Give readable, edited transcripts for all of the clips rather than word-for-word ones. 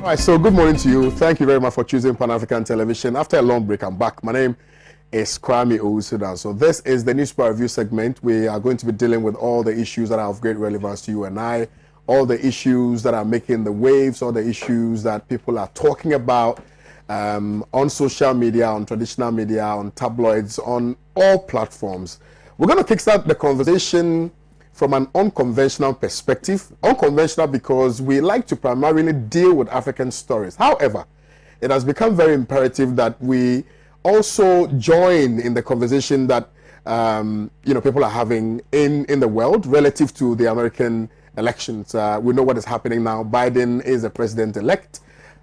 All right, so good morning to you. Thank you very much for choosing Pan-African Television. After a long break, I'm back. My name is Kwame Owusu. So this is the Newspaper Review segment. We are going to be dealing with all the issues that are of great relevance to you and I, all the issues that are making the waves, all the issues that people are talking about on social media, on traditional media, on tabloids, on all platforms. We're going to kickstart the conversation from an unconventional perspective. Unconventional because we like to primarily deal with African stories. However, it has become very imperative that we also join in the conversation that people are having in the world relative to the American elections. We know what is happening now. Biden is the president-elect.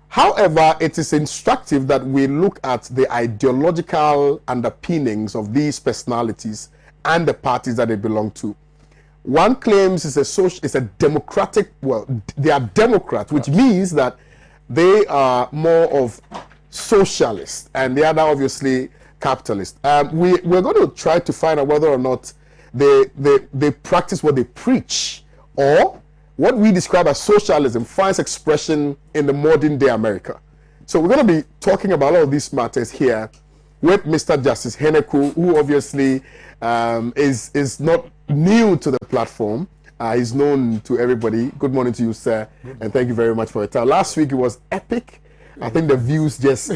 However, it is instructive that we look at the ideological underpinnings of these personalities and the parties that they belong to. One claims it's a democratic, well, they are Democrats, which means that they are more of socialist, and the other obviously capitalist. We're going to try to find out whether or not they practice what they preach, or what we describe as socialism finds expression in the modern day America. So we're going to be talking about all of these matters here with Mr. Justice Heneku, who obviously is not new to the platform. He's known to everybody. Good morning to you, sir, and thank you very much for your time. Last week it was epic. I think the views just,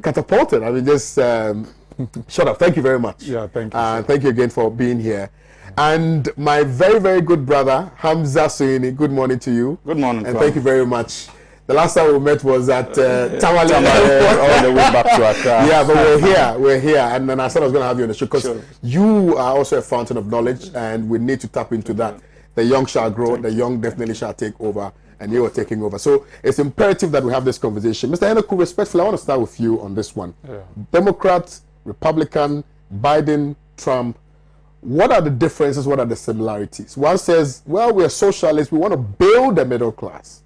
catapulted. I mean, just shut up. Thank you very much. Yeah, thank you. Thank you again for being here. And my very, very good brother, Hamza Soyini, good morning to you. Good morning, and thank you very much. The last time we met was at Tamale all the way back to Accra. Yeah, but we're here, and then I said I was going to have you on the show because you are also a fountain of knowledge, and we need to tap into that. The young shall grow, the young definitely shall take over, and you are taking over. So it's imperative that we have this conversation. Mr. Heneku, respectfully, I want to start with you on this one. Yeah. Democrat, Republican, Biden, Trump, what are the differences, what are the similarities? One says, well, we're socialists, we want to build the middle class.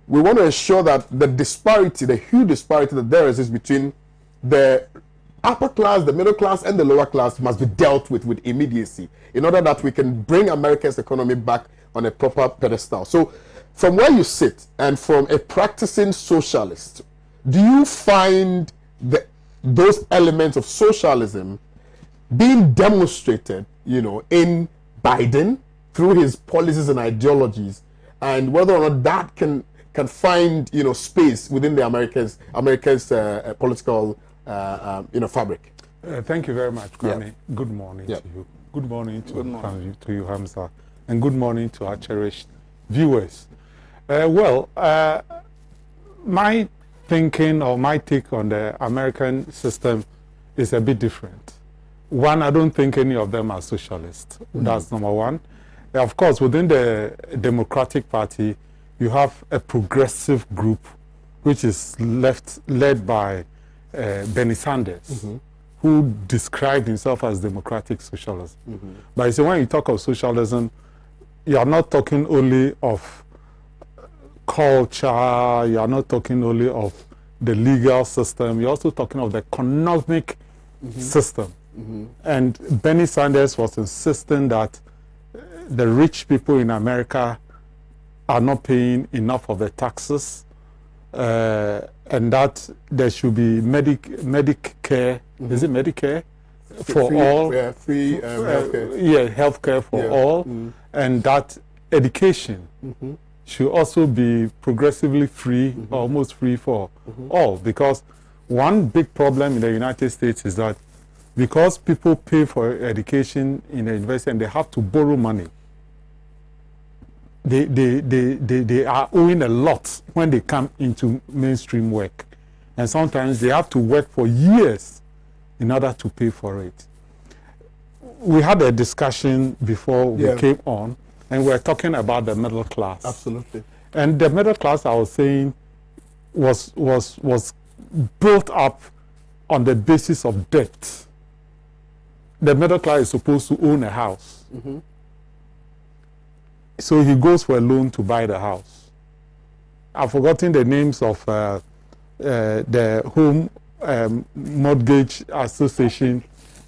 We want to ensure that the disparity, the huge disparity that there is between the upper class, the middle class, and the lower class must be dealt with immediacy in order that we can bring America's economy back on a proper pedestal. So from where you sit and from a practicing socialist, do you find those elements of socialism being demonstrated, in Biden through his policies and ideologies, and whether or not that can find space within the America's political fabric? Thank you very much, Kwame. Yeah. Good morning to you. Good morning to you. You, Hamza, and good morning to our cherished viewers. My thinking or my take on the American system is a bit different. One, I don't think any of them are socialists. That's number one. Of course, within the Democratic Party, you have a progressive group which is led by Bernie Sanders, who described himself as democratic socialism. But you see, when you talk of socialism, you are not talking only of culture, you are not talking only of the legal system, you're also talking of the economic system. And Bernie Sanders was insisting that the rich people in America are not paying enough of the taxes, and that there should be Medicare. Is it Medicare for all? Yeah, free healthcare. Yeah, healthcare for all, and that education should also be progressively free, almost free for all. Because one big problem in the United States is that because people pay for education in the university and they have to borrow money, they are owing a lot when they come into mainstream work. And sometimes they have to work for years in order to pay for it. We had a discussion before we came on, and we're talking about the middle class. Absolutely. And the middle class, I was saying, was built up on the basis of debt. The middle class is supposed to own a house. So he goes for a loan to buy the house. I've forgotten the names of the Home Mortgage Association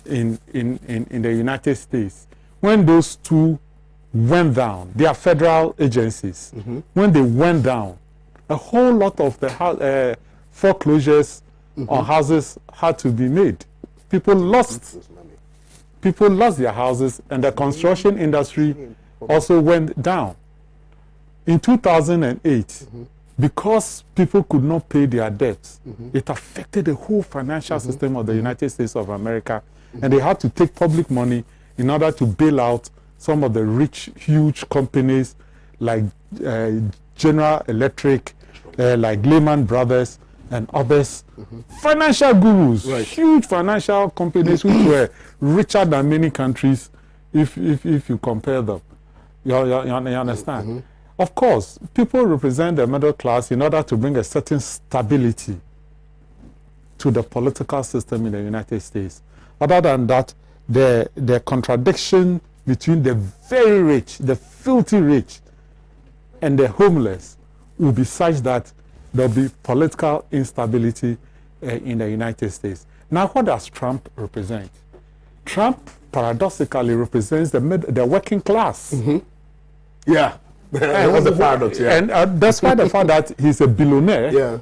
in the United States. When those two went down, they are federal agencies. When they went down, a whole lot of the foreclosures on houses had to be made. People lost their houses, and the construction industry also went down. In 2008, because people could not pay their debts, it affected the whole financial system of the United States of America, and they had to take public money in order to bail out some of the rich, huge companies like General Electric, like Lehman Brothers, and others. Financial gurus, huge financial companies which were richer than many countries if you compare them. You understand? Of course, people represent the middle class in order to bring a certain stability to the political system in the United States. Other than that, the contradiction between the very rich, the filthy rich, and the homeless will be such that there will be political instability in the United States. Now, what does Trump represent? Trump paradoxically represents the working class. Yeah. That's the paradox, yeah. And despite the fact that he's a billionaire,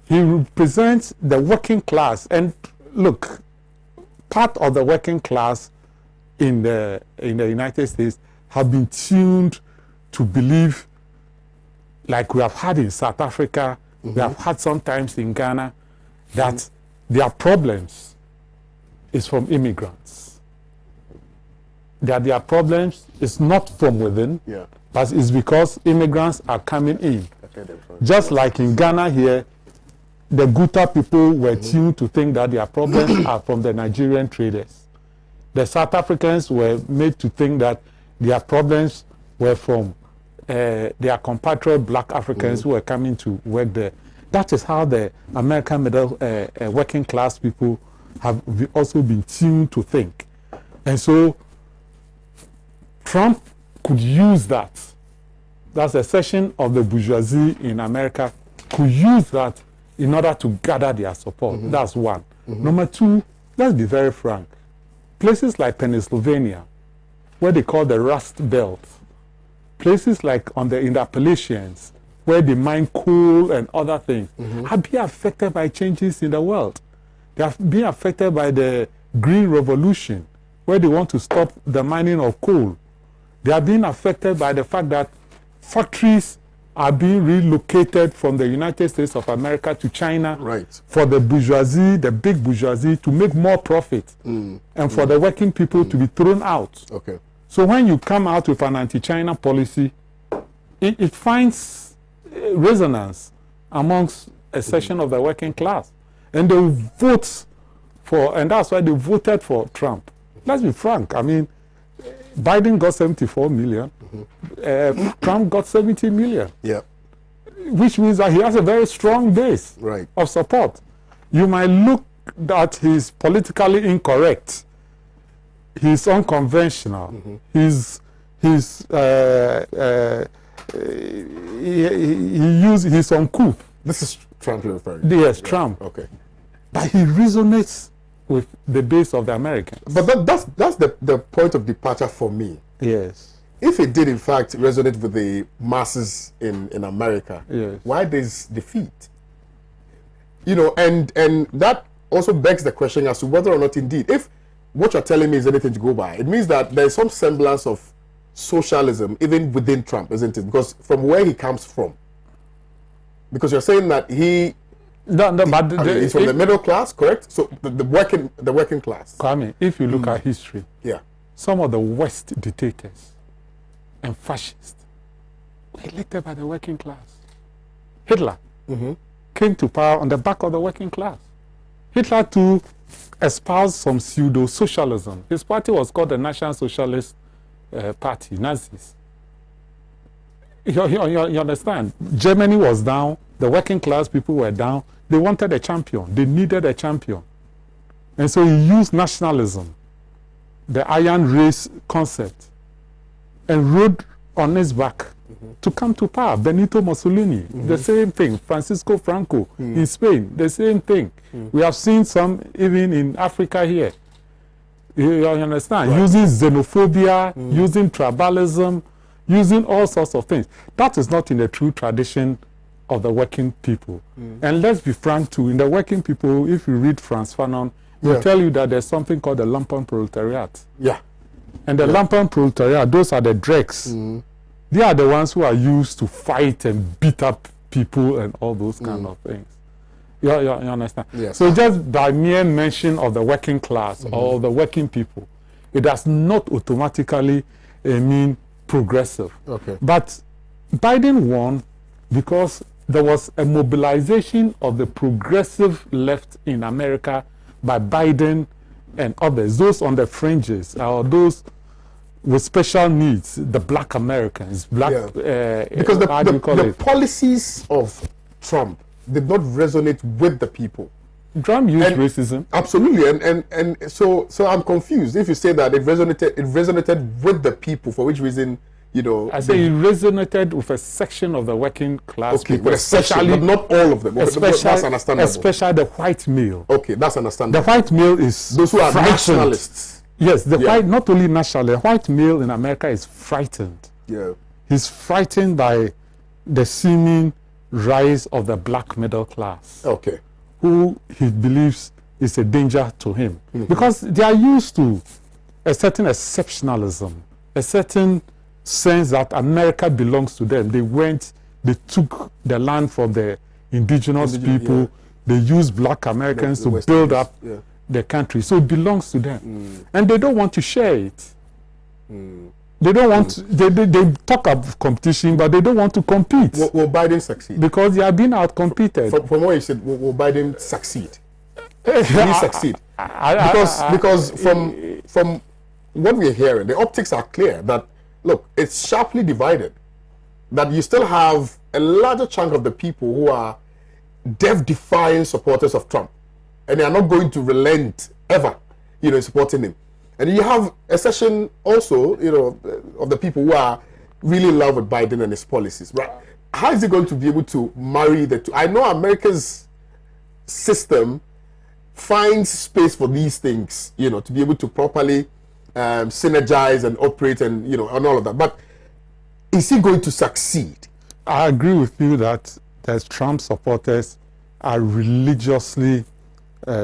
he represents the working class. And look, part of the working class in the United States have been tuned to believe, like we have had in South Africa, we have had sometimes in Ghana, that their problems is from immigrants. That their problems is not from within, but it's because immigrants are coming in. Just like in Ghana here, the Guta people were tuned to think that their problems are from the Nigerian traders. The South Africans were made to think that their problems were from their compatriot black Africans who were coming to work there. That is how the American middle working class people have also been tuned to think. And so Trump could use that. That's a section of the bourgeoisie in America could use that in order to gather their support. That's one. Number two, let's be very frank. Places like Pennsylvania, where they call the Rust Belt, places like in the Appalachians, where they mine coal and other things, have been affected by changes in the world. They have been affected by the Green Revolution, where they want to stop the mining of coal. They are being affected by the fact that factories are being relocated from the United States of America to China for the bourgeoisie, the big bourgeoisie, to make more profit, and for the working people to be thrown out. So when you come out with an anti-China policy, it finds resonance amongst a section of the working class. And they vote for, and that's why they voted for Trump. Let's be frank. I mean, Biden got 74 million. Trump got 70 million. Which means that he has a very strong base of support. You might look that he's politically incorrect. He's unconventional. He's uncouth. This is Trump you're referring to? Yes, Trump. But he resonates with the base of the Americans. But that's the point of departure for me. If it did in fact resonate with the masses in America, why this defeat? You know, and that also begs the question as to whether or not indeed, if what you're telling me is anything to go by, it means that there's some semblance of socialism even within Trump, isn't it? Because from where he comes from, because you're saying that he's from the middle class, correct? So the working class. Kwame, if you look at history, some of the worst dictators and fascists were elected by the working class. Hitler came to power on the back of the working class. Hitler too espoused some pseudo-socialism. His party was called the National Socialist Party, Nazis. You understand? Germany was down, the working class people were down. They wanted a champion. They needed a champion. And so he used nationalism, the iron race concept, and rode on his back to come to power. Benito Mussolini, the same thing. Francisco Franco in Spain, the same thing. We have seen some even in Africa here. You understand? Using xenophobia, using tribalism, using all sorts of things. That is not in the true tradition of the working people. And let's be frank too, in the working people, if you read Frantz Fanon, he'll tell you that there's something called the lumpen proletariat. Yeah. And the lumpen proletariat, those are the dregs. They are the ones who are used to fight and beat up people and all those kind of things. You understand? Yes. So just by mere mention of the working class or the working people, it does not automatically mean progressive. Okay. But Biden won because there was a mobilization of the progressive left in America by Biden and others, those on the fringes, or those with special needs, the black Americans, because the policies of Trump did not resonate with the people. Trump used racism. Absolutely, and so I'm confused. If you say that it resonated with the people, for which reason, you know? I say it resonated with a section of the working class. Okay, but especially, but not all of them. That's understandable. Especially the white male. Okay, that's understandable. The white male is those who are nationalists. Yes, the white, not only national, the white male in America is frightened. Yeah. He's frightened by the seeming rise of the black middle class. Okay. Who he believes is a danger to him. Because they are used to a certain exceptionalism, a certain sense that America belongs to them. They took the land from the indigenous people, they used black Americans to build up the country, so it belongs to them, and they don't want to share it. They don't want. They talk of competition, but they don't want to compete. Will Biden succeed? Because they are being out-competed. From what you said, will Biden succeed? Will he succeed? Because from what we're hearing, the optics are clear that look, it's sharply divided. That you still have a larger chunk of the people who are death-defying supporters of Trump, and they are not going to relent ever, you know, in supporting him. And you have a section also, you know, of the people who are really in love with Biden and his policies, right? How is he going to be able to marry the two? I know America's system finds space for these things, you know, to be able to properly synergize and operate and, you know, and all of that. But is he going to succeed? I agree with you that there's Trump supporters are religiously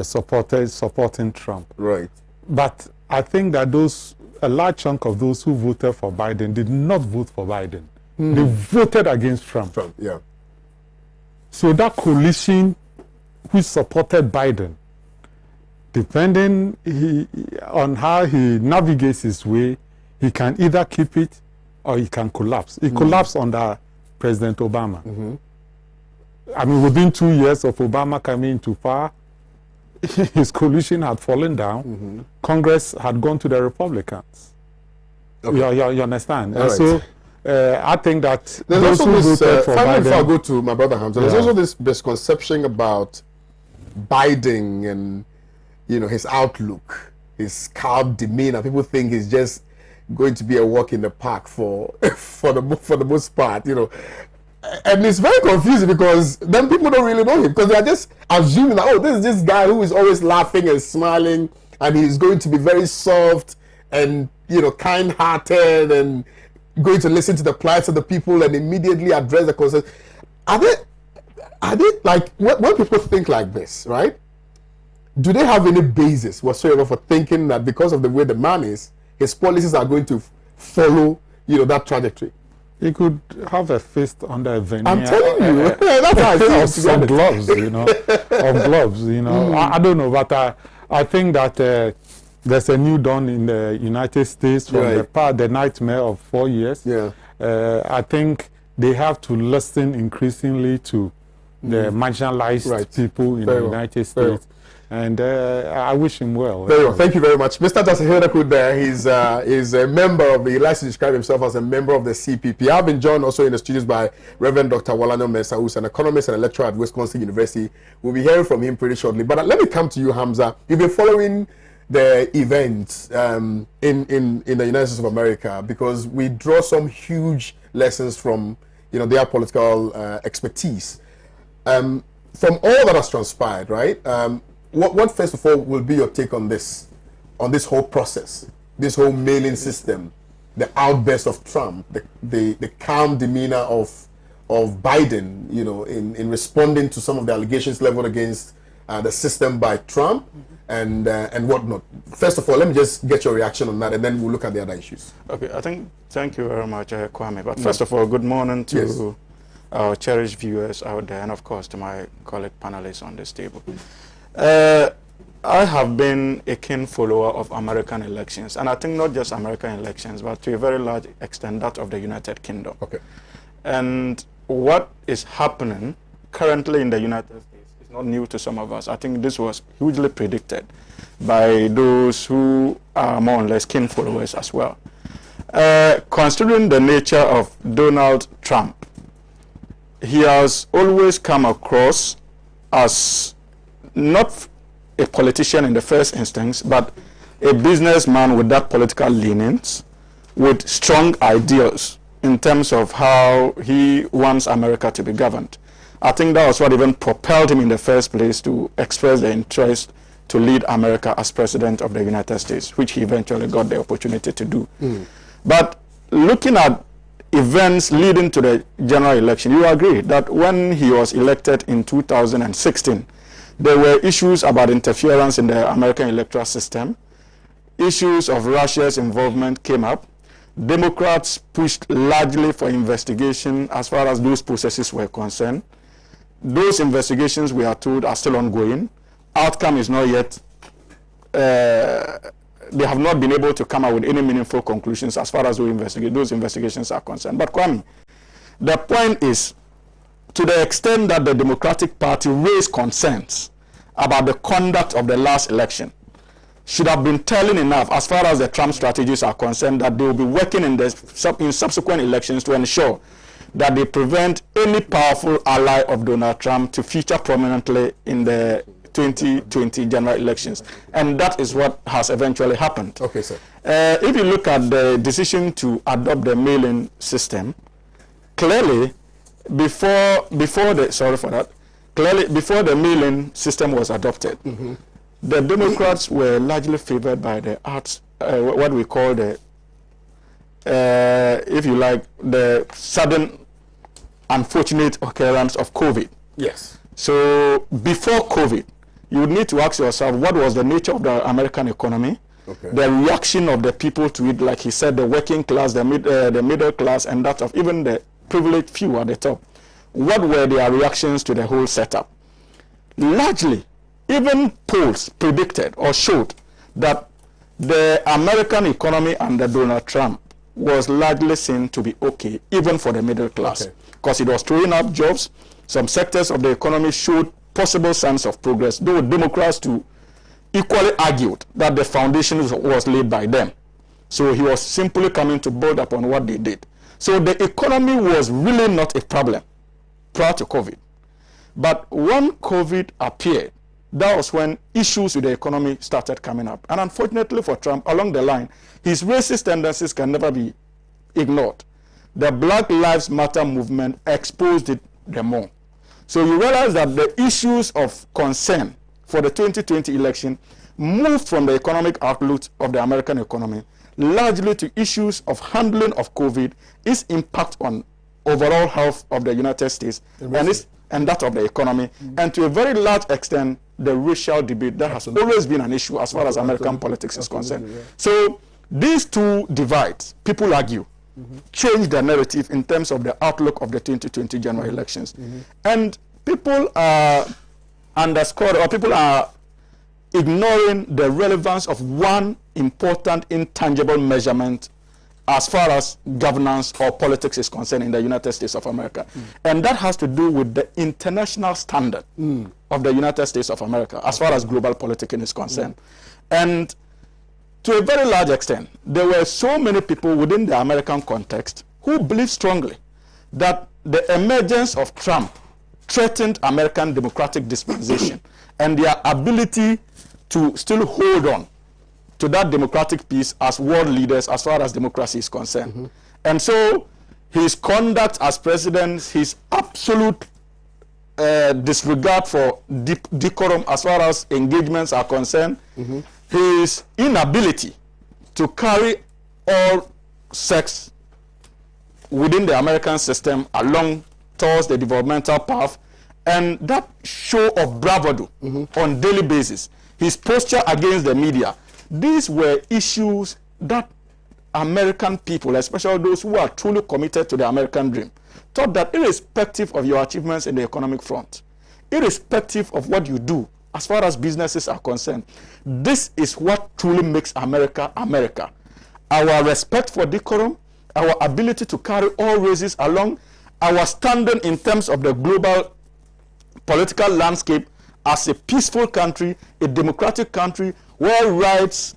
supporting Trump. Right. But I think that a large chunk of those who voted for Biden did not vote for Biden. They voted against Trump. Yeah. So that coalition which supported Biden, depending on how he navigates his way, he can either keep it or he can collapse. He collapsed under President Obama. I mean, within 2 years of Obama coming into power, his coalition had fallen down. Congress had gone to the Republicans. Okay. You understand? Right. So I think that there's also this, finally, Biden, before I go to my brother Hamza, there's also this misconception about Biden and, you know, his outlook, his calm demeanor. People think he's just going to be a walk in the park for the most part, you know. And it's very confusing because then people don't really know him because they are just assuming that, oh, this is this guy who is always laughing and smiling and he's going to be very soft and, you know, kind-hearted and going to listen to the plights of the people and immediately address the concerns. Are they like, when people think like this, right? Do they have any basis whatsoever for thinking that because of the way the man is, his policies are going to follow, you know, that trajectory? He could have a fist under a veneer. I'm telling you, that's how I see it. Some gloves, you know, of gloves, you know. I don't know, but I think that there's a new dawn in the United States from the nightmare of 4 years. Yeah. I think they have to listen increasingly to the marginalized people in the United States. And I wish him well. Very well. Thank you very much. Mr. Justin Hildecoot there, he's a member of he likes to describe himself as a member of the CPP. I've been joined also in the studios by Reverend Dr. Walanyo Mensah, who's an economist and a lecturer at Wisconsin University. We'll be hearing from him pretty shortly. But let me come to you, Hamza. You've been following the events in the United States of America because we draw some huge lessons from, you know, their political expertise. From all that has transpired, right? What first of all will be your take on this whole process, this whole mailing system, the outburst of Trump, the calm demeanor of of Biden, you know, in responding to some of the allegations leveled against the system by Trump and whatnot. First of all, let me just get your reaction on that, and then we'll look at the other issues. Okay, thank you very much, Kwame. But first of all, good morning to our cherished viewers out there, and of course to my colleague panelists on this table. I have been a keen follower of American elections, and I think not just American elections, but to a very large extent that of the United Kingdom. Okay. And what is happening currently in the United States is not new to some of us. I think this was hugely predicted by those who are more or less keen followers as well. Considering the nature of Donald Trump, he has always come across as not a politician in the first instance, but a businessman with that political leanings, with strong ideals in terms of how he wants America to be governed. I think that was what even propelled him in the first place to express the interest to lead America as president of the United States, which he eventually got the opportunity to do. But looking at events leading to the general election, you agree that when he was elected in 2016, there were issues about interference in the American electoral system. Issues of Russia's involvement came up. Democrats pushed largely for investigation as far as those processes were concerned. Those investigations, we are told, are still ongoing. Outcome is not yet, they have not been able to come out with any meaningful conclusions as far as those investigations are concerned. But Kwame, the point is, to the extent that the Democratic Party raised concerns about the conduct of the last election, should have been telling enough as far as the Trump strategies are concerned, that they will be working in subsequent elections to ensure that they prevent any powerful ally of Donald Trump to feature prominently in the 2020 general elections. And that is what has eventually happened. Okay, sir. If you look at the decision to adopt the mail-in system, clearly, before the mail-in system was adopted, the Democrats were largely favored by the what we call the, if you like, the sudden unfortunate occurrence of COVID. Yes. So before COVID, you would need to ask yourself, what was the nature of the American economy? Okay. The reaction of the people to it, like he said, the working class, the middle class, and that of even the privileged few at the top. What were their reactions to the whole setup? Largely, even polls predicted or showed that the American economy under Donald Trump was largely seen to be okay, even for the middle class, because it was throwing up jobs. Some sectors of the economy showed possible signs of progress, though Democrats too equally argued that the foundation was laid by them. So he was simply coming to build upon what they did. So the economy was really not a problem prior to COVID. But when COVID appeared, that was when issues with the economy started coming up. And unfortunately for Trump, along the line, his racist tendencies can never be ignored. The Black Lives Matter movement exposed it the more. So you realize that the issues of concern for the 2020 election moved from the economic outlook of the American economy largely to issues of handling of COVID, its impact on overall health of the United States and that of the economy, and to a very large extent, the racial debate that has always been an issue as far as American politics is concerned. Yeah. So these two divides, people argue, change the narrative in terms of the outlook of the 2020 general elections. And people are people are ignoring the relevance of one important intangible measurement as far as governance or politics is concerned in the United States of America. And that has to do with the international standard of the United States of America as far as global politics is concerned. And to a very large extent, there were so many people within the American context who believe strongly that the emergence of Trump threatened American democratic dispensation and their ability to still hold on to that democratic peace as world leaders as far as democracy is concerned. And so his conduct as president, his absolute disregard for decorum as far as engagements are concerned, his inability to carry all sex within the American system alongside towards the developmental path, and that show of bravado on daily basis, his posture against the media, these were issues that American people, especially those who are truly committed to the American dream, thought that irrespective of your achievements in the economic front, irrespective of what you do as far as businesses are concerned, this is what truly makes America America. Our respect for decorum, our ability to carry all races along, our standing in terms of the global political landscape as a peaceful country, a democratic country where rights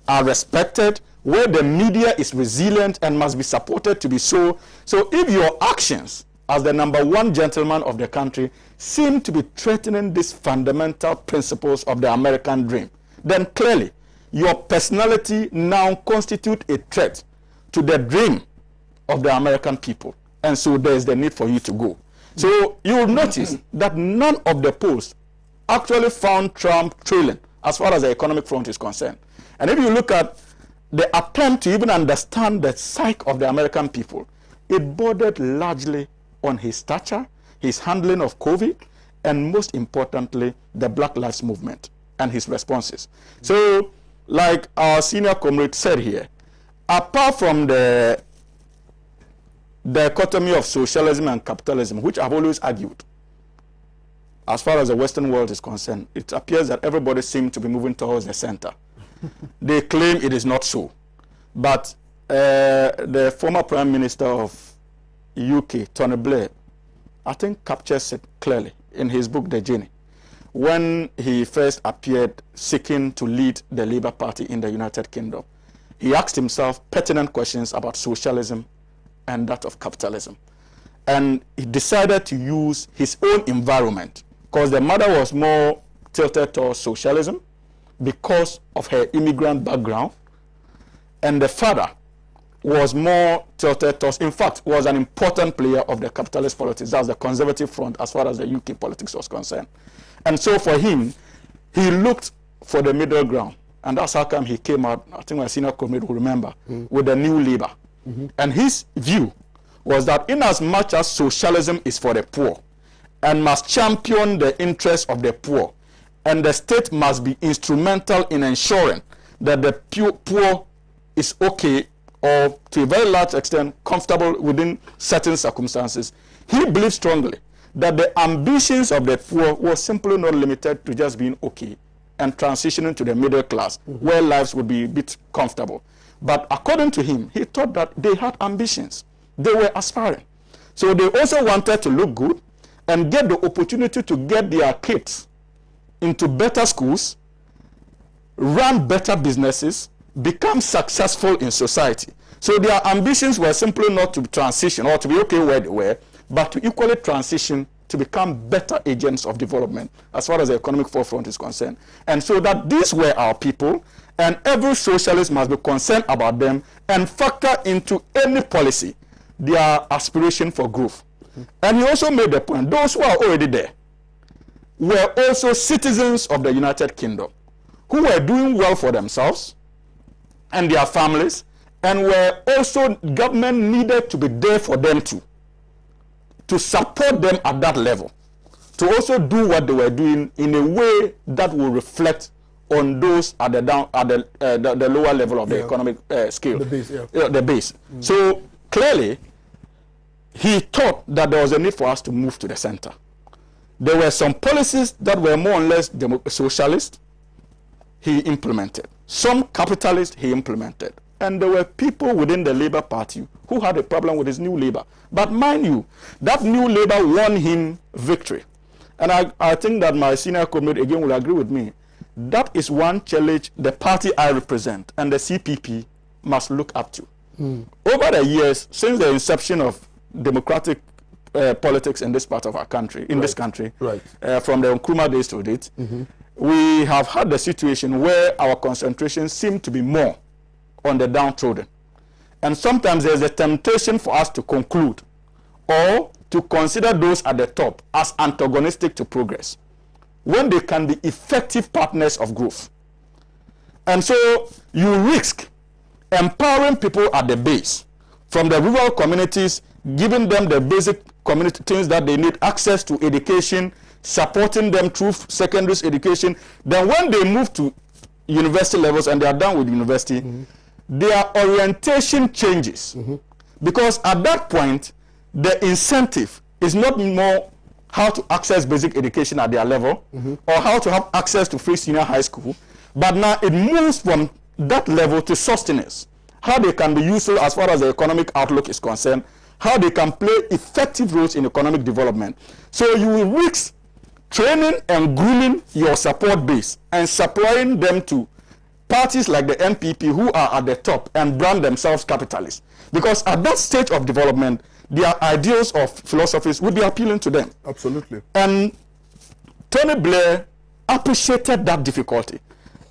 are respected, where the media is resilient and must be supported to be so. So if your actions as the #1 gentleman of the country seem to be threatening these fundamental principles of the American dream, then clearly your personality now constitutes a threat to the dream of the American people. And so there is the need for you to go. So you will notice that none of the polls actually found Trump trailing as far as the economic front is concerned. And if you look at the attempt to even understand the psyche of the American people, it bordered largely on his stature, his handling of COVID, and most importantly, the Black Lives Movement and his responses. So, like our senior comrade said here, apart from the dichotomy of socialism and capitalism, which I've always argued, as far as the Western world is concerned, it appears that everybody seems to be moving towards the center. They claim it is not so. But the former Prime Minister of UK, Tony Blair, I think captures it clearly in his book, The Journey, when he first appeared seeking to lead the Labour Party in the United Kingdom. He asked himself pertinent questions about socialism and that of capitalism. And he decided to use his own environment, because the mother was more tilted towards socialism because of her immigrant background, and the father was more tilted towards, in fact, was an important player of the capitalist politics. That's the conservative front as far as the UK politics was concerned. And so for him, he looked for the middle ground. And that's how come he came out, I think my senior comrade will remember, with the New Labour. And his view was that in as much as socialism is for the poor and must champion the interests of the poor, and the state must be instrumental in ensuring that the poor is okay, or to a very large extent comfortable within certain circumstances, he believed strongly that the ambitions of the poor were simply not limited to just being okay and transitioning to the middle class, where lives would be a bit comfortable. But according to him, he thought that they had ambitions. They were aspiring. So they also wanted to look good and get the opportunity to get their kids into better schools, run better businesses, become successful in society. So their ambitions were simply not to transition or to be okay where they were, but to equally transition to become better agents of development as far as the economic forefront is concerned. And so that these were our people, and every socialist must be concerned about them and factor into any policy their aspiration for growth. And he also made the point, those who are already there were also citizens of the United Kingdom who were doing well for themselves and their families, and were also, government needed to be there for them to support them at that level, to also do what they were doing in a way that will reflect on those at the lower level of the economic scale, the base. The base. So clearly, he thought that there was a need for us to move to the center. There were some policies that were more or less socialist, he implemented. Some capitalist, he implemented. And there were people within the Labour Party who had a problem with his New Labour. But mind you, that New Labour won him victory. And I think that my senior comrade again will agree with me. That is one challenge the party I represent and the CPP must look up to. Over the years, since the inception of democratic politics in this part of our country, this country, from the Nkrumah days to date, we have had the situation where our concentration seemed to be more on the downtrodden. And sometimes there's a temptation for us to conclude or to consider those at the top as antagonistic to progress, when they can be effective partners of growth. And so you risk empowering people at the base, from the rural communities, giving them the basic community, things that they need, access to education, supporting them through secondary education. Then when they move to university levels and they are done with university, their orientation changes. Because at that point, the incentive is not more how to access basic education at their level or how to have access to free senior high school, but now it moves from that level to sustenance, how they can be useful as far as the economic outlook is concerned, how they can play effective roles in economic development. So you will risk training and grooming your support base and supplying them to parties like the MPP who are at the top and brand themselves capitalists. Because at that stage of development, their ideals of philosophies would be appealing to them. Absolutely. And Tony Blair appreciated that difficulty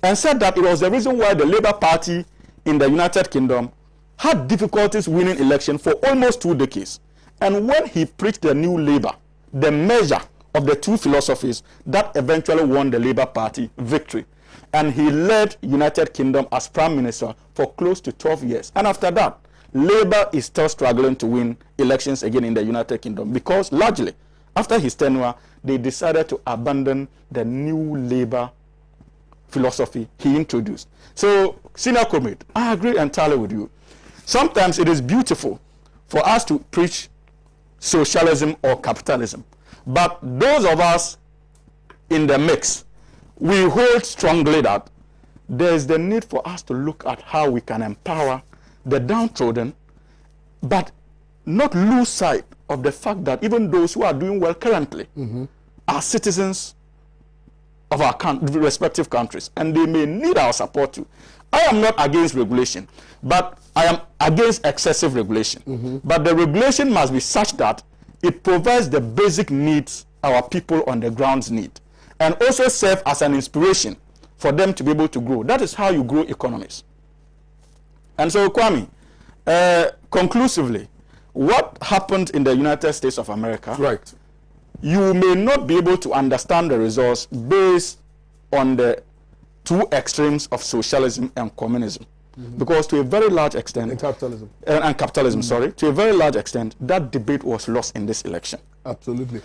and said that it was the reason why the Labour Party in the United Kingdom had difficulties winning election for almost 2 decades. And when he preached the new Labour, the measure of the two philosophies, that eventually won the Labour Party victory. And he led United Kingdom as Prime Minister for close to 12 years. And after that, Labour is still struggling to win elections again in the United Kingdom because largely, after his tenure, they decided to abandon the new Labour philosophy he introduced. So, senior comrade, I agree entirely with you. Sometimes it is beautiful for us to preach socialism or capitalism. But those of us in the mix, we hold strongly that there is the need for us to look at how we can empower the downtrodden, but not lose sight of the fact that even those who are doing well currently are citizens of our respective countries, and they may need our support too. I am not against regulation, but I am against excessive regulation. But the regulation must be such that it provides the basic needs our people on the grounds need, and also serve as an inspiration for them to be able to grow. That is how you grow economies. And so, Kwame, conclusively, what happened in the United States of America, right, you may not be able to understand the results based on the two extremes of socialism and communism. Because to a very large extent, and capitalism, and capitalism, sorry, to a very large extent, that debate was lost in this election. Absolutely.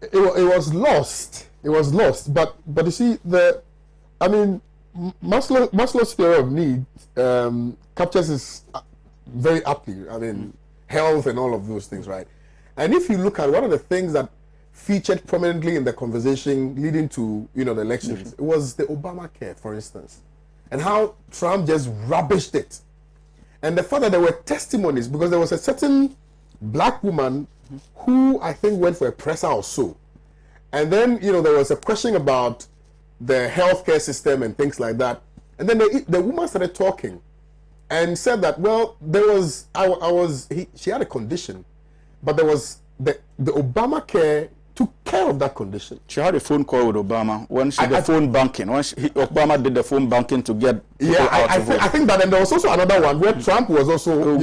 It was lost. It was lost. But you see, Maslow's theory of need captures this very aptly. I mean, health and all of those things, right? And if you look at one of the things that featured prominently in the conversation leading to the elections, it was the Obamacare, for instance, and how Trump just rubbished it, and the fact that there were testimonies, because there was a certain black woman who I think went for a presser or so, and then there was a question about the healthcare system and things like that, and then the woman started talking and said that, well, there was she had a condition, but there was the Obamacare took care of that condition. She had a phone call with Obama when she did phone banking. When Obama did the phone banking to get I think that, and there was also another one where Trump was also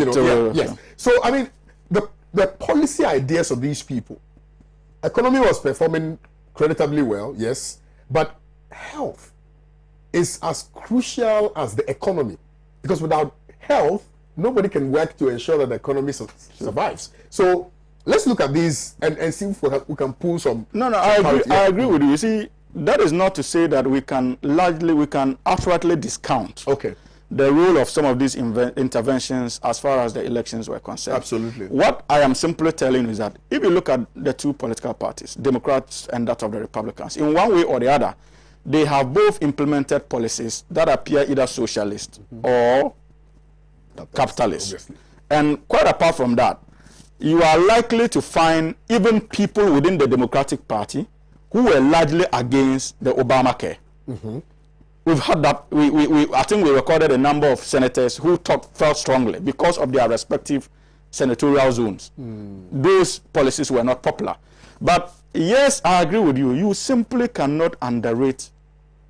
yes. So I mean, the policy ideas of these people, economy was performing creditably well, yes, but health is as crucial as the economy, because without health, nobody can work to ensure that the economy survives. So let's look at these and see if we can pull some. I agree with you. You see, that is not to say that we can outrightly discount the role of some of these interventions as far as the elections were concerned. Absolutely. What I am simply telling you is that if you look at the two political parties, Democrats and that of the Republicans, in one way or the other, they have both implemented policies that appear either socialist or capitalist. Obviously. And quite apart from that, you are likely to find even people within the Democratic Party who were largely against the Obamacare. We've had that. I think we recorded a number of senators who felt strongly because of their respective senatorial zones. Those policies were not popular. But yes, I agree with you. You simply cannot underrate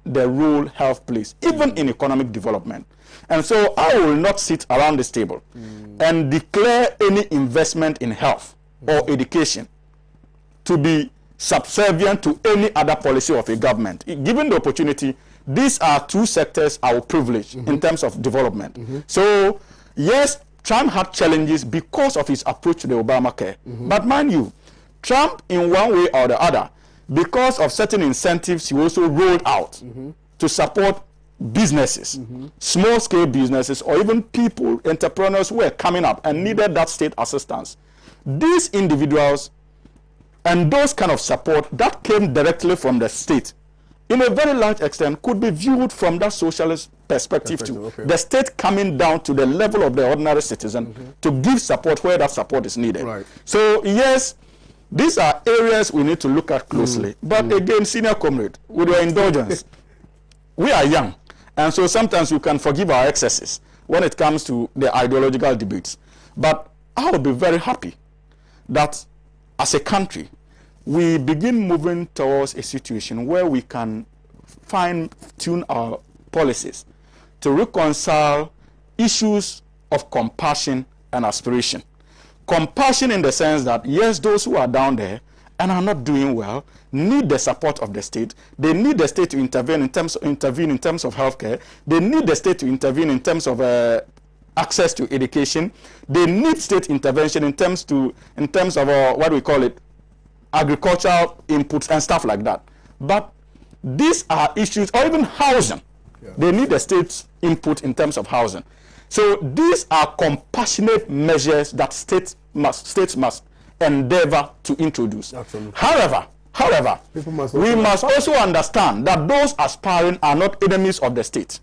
the role health plays, even in economic development. And so I will not sit around this table and declare any investment in health or education to be subservient to any other policy of a government. Given the opportunity, these are two sectors I will privilege in terms of development. So yes, Trump had challenges because of his approach to the Obamacare. But mind you, Trump, in one way or the other, because of certain incentives he also rolled out to support businesses, small-scale businesses, or even people, entrepreneurs who were coming up and needed that state assistance. These individuals and those kind of support that came directly from the state, in a very large extent, could be viewed from that socialist perspective too. Okay. The state coming down to the level of the ordinary citizen to give support where that support is needed. Right. So, yes, these are areas we need to look at closely. But again, senior comrade, with your indulgence, we are young. And so sometimes we can forgive our excesses when it comes to the ideological debates. But I would be very happy that as a country, we begin moving towards a situation where we can fine-tune our policies to reconcile issues of compassion and aspiration. Compassion in the sense that, yes, those who are down there and are not doing well need the support of the state. They need the state to intervene in terms of healthcare. They need the state to intervene in terms of access to education. They need state intervention in terms of what do we call it, agricultural inputs and stuff like that. But these are issues, or even housing. They need the state's input in terms of housing. So these are compassionate measures that states must endeavor to introduce. Absolutely. However, we must also understand that those aspiring are not enemies of the state.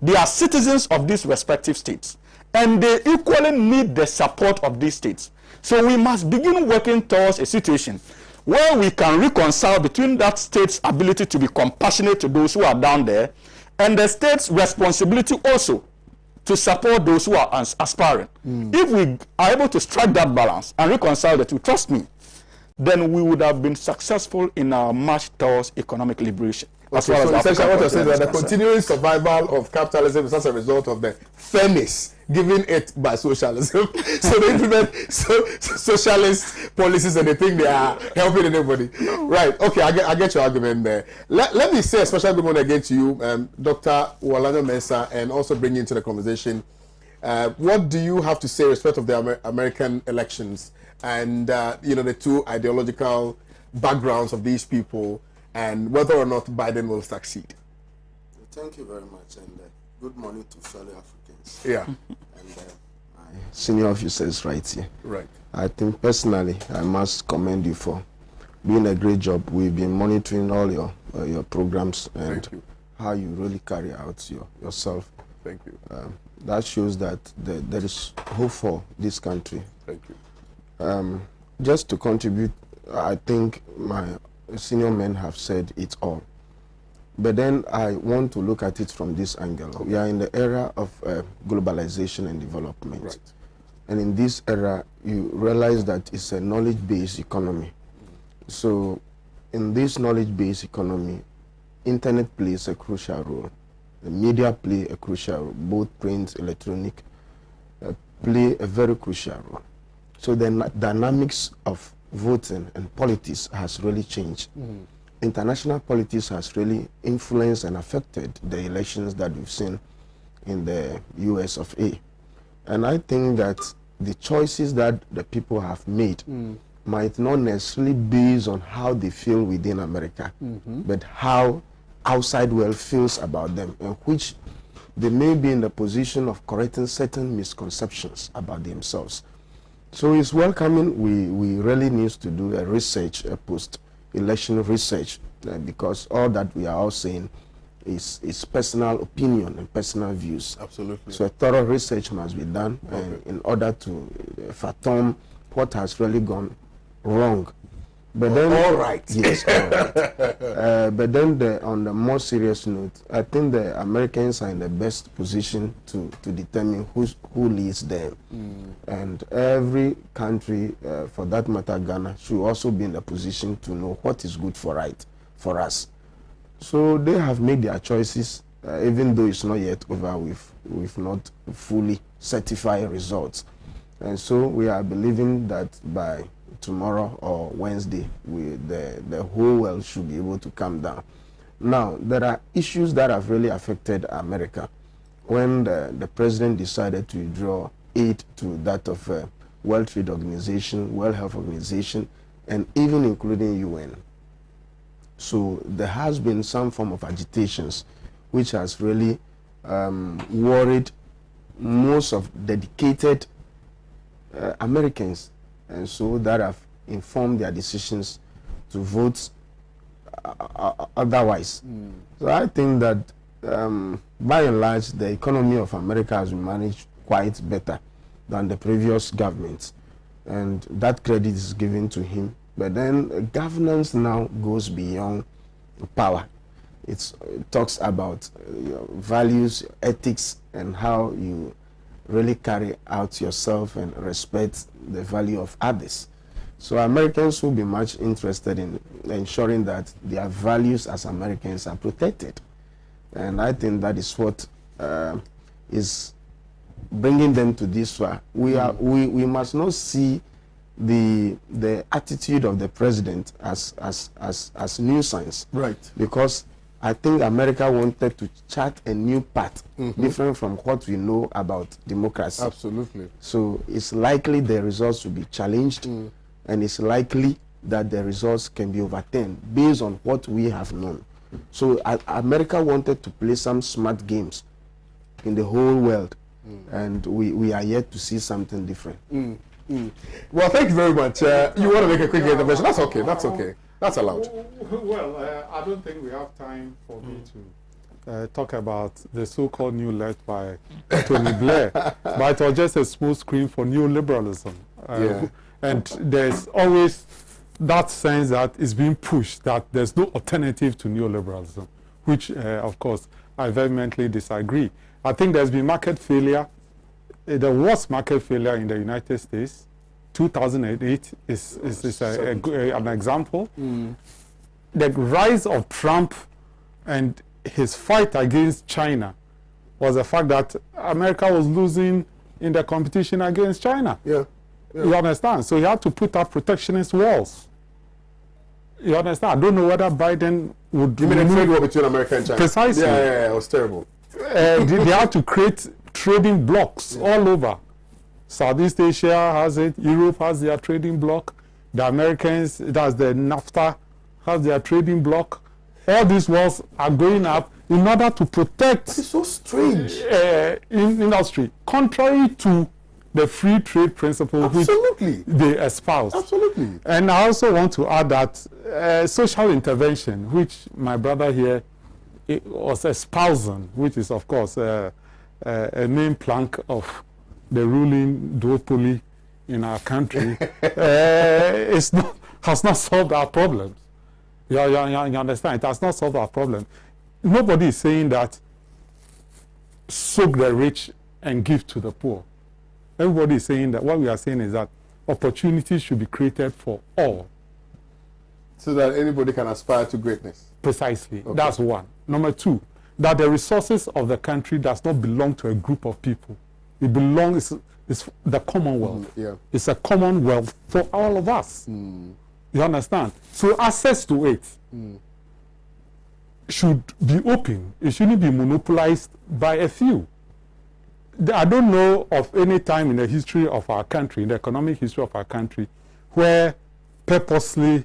They are citizens of these respective states, and they equally need the support of these states. So we must begin working towards a situation where we can reconcile between that state's ability to be compassionate to those who are down there and the state's responsibility also to support those who are aspiring. If we are able to strike that balance and reconcile the two, trust me, then we would have been successful in our march towards economic liberation. Okay, so essentially what you're saying is that the continuing survival of capitalism is as a result of the fairness given it by socialism. So they implement socialist policies and they think they are helping anybody. Right, okay, I get your argument there. Let me say a special good morning again to you, Dr. Walana Mensah, and also bring you into the conversation. What do you have to say in respect of the American elections and the two ideological backgrounds of these people, and whether or not Biden will succeed? Thank you very much, and good morning to fellow Africans. Yeah. And my senior officers right here. Right. I think personally, I must commend you for doing a great job. We've been monitoring all your programs and how you really carry out yourself. Thank you. That shows that there is hope for this country. Thank you. Just to contribute, I think my senior men have said it all. But then I want to look at it from this angle. Okay. We are in the era of globalization and development. Right. And in this era, you realize that it's a knowledge-based economy. So in this knowledge-based economy, internet plays a crucial role. The media play a crucial role. Both print, electronic, play a very crucial role. So the dynamics of voting and politics has really changed. International politics has really influenced and affected the elections that we've seen in the US of A. And I think that the choices that the people have made might not necessarily based on how they feel within America, but how outside world feels about them, in which they may be in the position of correcting certain misconceptions about themselves. So it's welcoming. We really need to do a research, a post-election research, because all that we are all saying is personal opinion and personal views. Absolutely. So a thorough research must be done in order to fathom what has really gone wrong. But then, all right. Yes, all right. But then on the more serious note, I think the Americans are in the best position to determine who leads them. And every country, for that matter, Ghana, should also be in the position to know what is good for us. So they have made their choices, even though it's not yet over with not fully certified results. And so we are believing that by tomorrow or Wednesday, the whole world should be able to calm down. Now, there are issues that have really affected America. When the president decided to withdraw aid to that of World Trade Organization, World Health Organization, and even including UN. So there has been some form of agitations which has really worried most of dedicated Americans, and so that have informed their decisions to vote otherwise. So I think that by and large the economy of America has been managed quite better than the previous governments, and that credit is given to him. But then governance now goes beyond power. It talks about your values, ethics, and how you really carry out yourself and respect the value of others. So Americans will be much interested in ensuring that their values as Americans are protected. And I think that is what is bringing them to this far. We must not see the attitude of the president as nuisance, right? Because I think America wanted to chart a new path, different from what we know about democracy. Absolutely. So it's likely the results will be challenged, and it's likely that the results can be overturned based on what we have known. So America wanted to play some smart games in the whole world, and we are yet to see something different. Well, thank you very much. You want to make a quick intervention? That's okay. That's okay. That's allowed. Well, I don't think we have time for me to talk about the so-called New Left by Tony Blair, but it was just a smooth screen for neoliberalism. And there's always that sense that it's being pushed that there's no alternative to neoliberalism, which, of course, I vehemently disagree. I think there's been market failure. There was market failure in the United States. 2008 is an example. The rise of Trump and his fight against China was the fact that America was losing in the competition against China. You understand? So he had to put up protectionist walls. You understand? I don't know whether Biden would... You mean a trade war between America and China? Precisely. Yeah, it was terrible. They had to create trading blocks all over. Southeast Asia has it, Europe has their trading block, the Americans, that's the NAFTA, has their trading block. All these walls are going up in order to protect... It's so strange. In industry, contrary to the free trade principle which they espouse. Absolutely. And I also want to add that social intervention, which my brother here was espousing, which is of course a main plank of the ruling duopoly in our country, has not solved our problems. You understand? It has not solved our problem. Nobody is saying that soak the rich and give to the poor. Everybody is saying that what we are saying is that opportunities should be created for all. So that anybody can aspire to greatness. Precisely. Okay. That's one. Number two, that the resources of the country does not belong to a group of people. It belongs, it's the Commonwealth. It's a Commonwealth for all of us. You understand? So access to it should be open. It shouldn't be monopolized by a few. I don't know of any time in the history of our country, in the economic history of our country, where purposely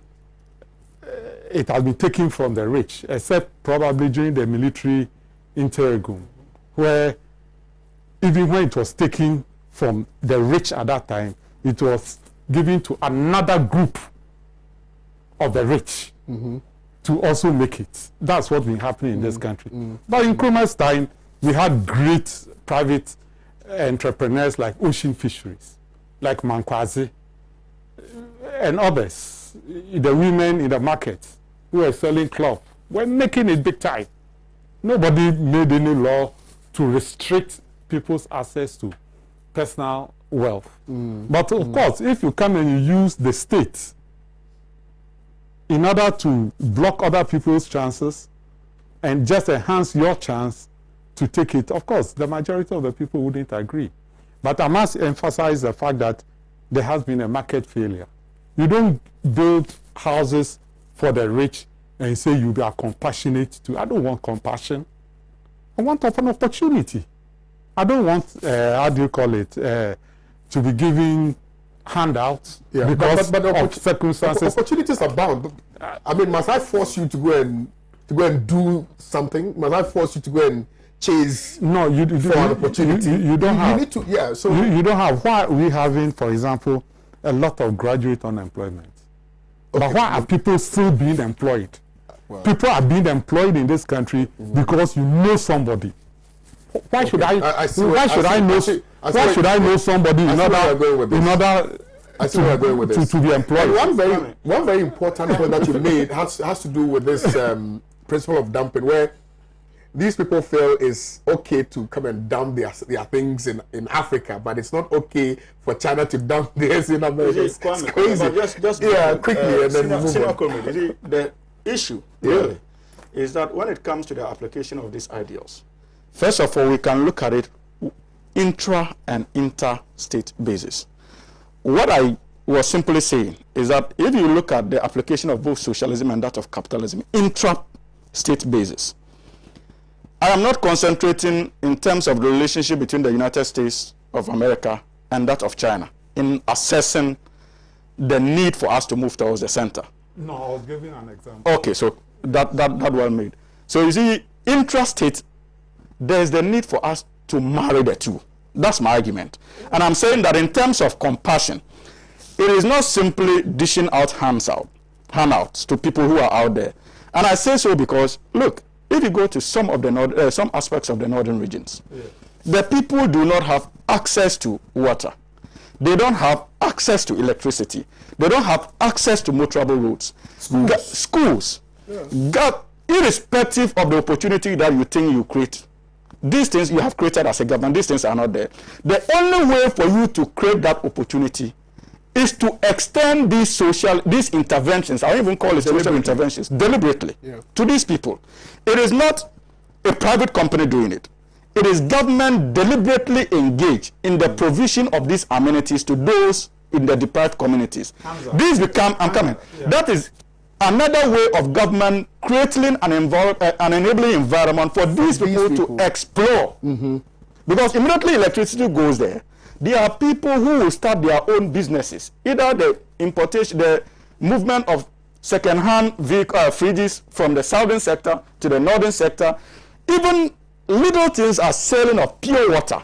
it has been taken from the rich, except probably during the military interregnum, where even when it was taken from the rich at that time, it was given to another group of the rich to also make it. That's what's been happening in this country. But in Nkrumah's time, we had great private entrepreneurs like Ocean Fisheries, like Mankwazi, and others. The women in the market who were selling cloth were making it big time. Nobody made any law to restrict people's access to personal wealth. But of course, if you come and you use the state in order to block other people's chances and just enhance your chance to take it, of course, the majority of the people wouldn't agree. But I must emphasize the fact that there has been a market failure. You don't build houses for the rich and say you are compassionate to. I don't want compassion. I want an opportunity. I don't want, how do you call it, to be giving handouts because of circumstances. Opportunities abound. I mean, must I force you to go and do something? Must I force you to go and chase? No, you for an opportunity. You don't have. You need to, yeah. So you don't have. Why are we having, for example, a lot of graduate unemployment? Okay. But why are people still being employed? Well, people are being employed in this country because you know somebody. Why should I know somebody in order I see where you're going with this. To be employed? And one very important point that you made has to do with this principle of dumping, where these people feel it's okay to come and dump their things in Africa, but it's not okay for China to dump theirs in America. It's crazy. Just quickly and then move on. The issue really is that when it comes to the application of these ideals, first of all, we can look at it intra and interstate basis. What I was simply saying is that if you look at the application of both socialism and that of capitalism, intra-state basis, I am not concentrating in terms of the relationship between the United States of America and that of China in assessing the need for us to move towards the center. No, I was giving an example. Okay, so that well made. So you see, intrastate, there is the need for us to marry the two. That's my argument. And I'm saying that in terms of compassion, it is not simply dishing out handouts to people who are out there. And I say so because, look, if you go to some of the some aspects of the northern regions, the people do not have access to water. They don't have access to electricity. They don't have access to motorable roads. Schools. Irrespective of the opportunity that you think you create, these things you have created as a government, these things are not there. The only way for you to create that opportunity is to extend these interventions, I don't even call it social interventions, deliberately to these people. It is not a private company doing it. It is government deliberately engaged in the provision of these amenities to those in the deprived communities. These become, that is another way of government creating an enabling environment for these people to explore. Because immediately electricity goes there are people who will start their own businesses. Either the importation, the movement of second-hand fridges from the southern sector to the northern sector. Even little things are selling of pure water,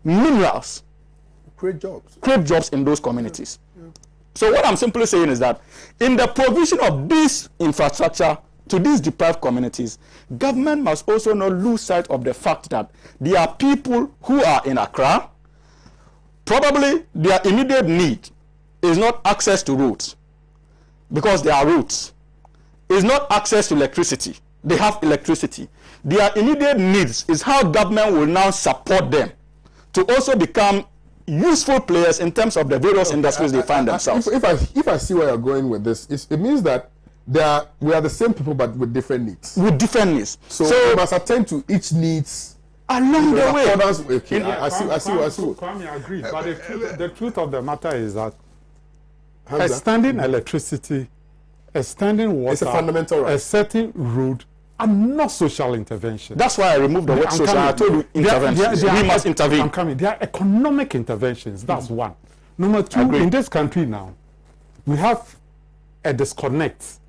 minerals. Create jobs. Create jobs in those communities. So what I'm simply saying is that in the provision of this infrastructure to these deprived communities, government must also not lose sight of the fact that there are people who are in Accra. Probably their immediate need is not access to roads, because there are roads. It's not access to electricity. They have electricity. Their immediate needs is how government will now support them to also become useful players in terms of the various industries they find themselves. If I see where you're going with this, it means that we are the same people but with different needs. With different needs. So we must attend to each needs along the way. Okay, I see. Kwame, I agree. But the truth of the matter is that extending electricity, extending water, it's a fundamental right. A certain road are not social intervention. That's why I removed the word social. I told you interventions. We must intervene. I'm coming. They are economic interventions. That's one. Number two, in this country now, we have a disconnect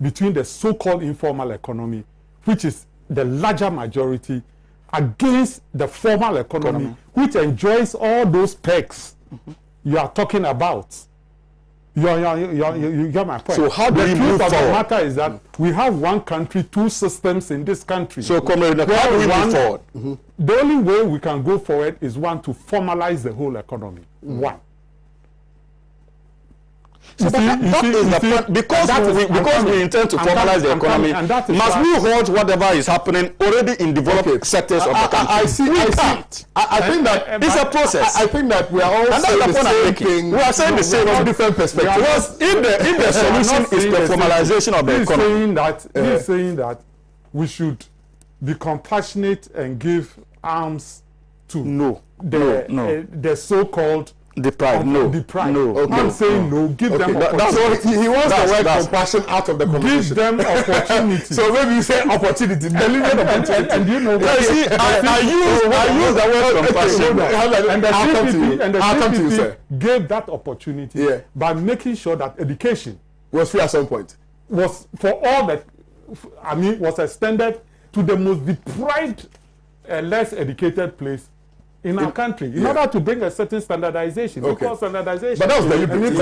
between the so-called informal economy, which is the larger majority, against the formal economy, which enjoys all those perks you are talking about. You get my point. So how do we move forward? The matter is that we have one country, two systems in this country. So how do we move forward? The only way we can go forward is one, to formalize the whole economy. One. Because we intend to formalize the economy, must we hold whatever is happening already in developed sectors of the country? I think that it's a process. I think that we are all saying the same thing. We are saying the same from different perspectives. Because if the solution is the formalization of the economy, he's saying that we should be compassionate and give arms to the so-called Deprive, no. Deprive. No. Okay. I'm saying no. Give them So opportunity. he wants the word compassion out of the conversation. Give them opportunity. So maybe you say opportunity, deliberate opportunity. And you know, Yeah, see, I use the word compassion. And the CPP gave that opportunity by making sure that education was free at some point. Was for all that, I mean, was extended to the most deprived, less educated place in our country in order to bring a certain standardization. Okay. Because standardization. But that was deliberate.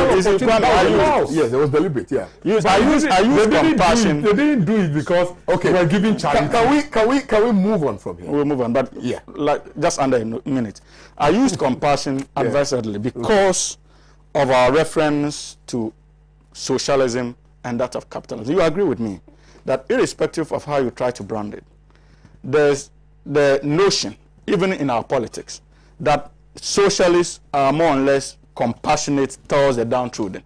Yes, it was deliberate. Yeah. I use compassion. They didn't do it because we were giving charity. Can we move on from here? We'll move on, but like just under a minute. I used compassion advisedly because of our reference to socialism and that of capitalism. You agree with me that irrespective of how you try to brand it, there's the notion, even in our politics, that socialists are more or less compassionate towards the downtrodden.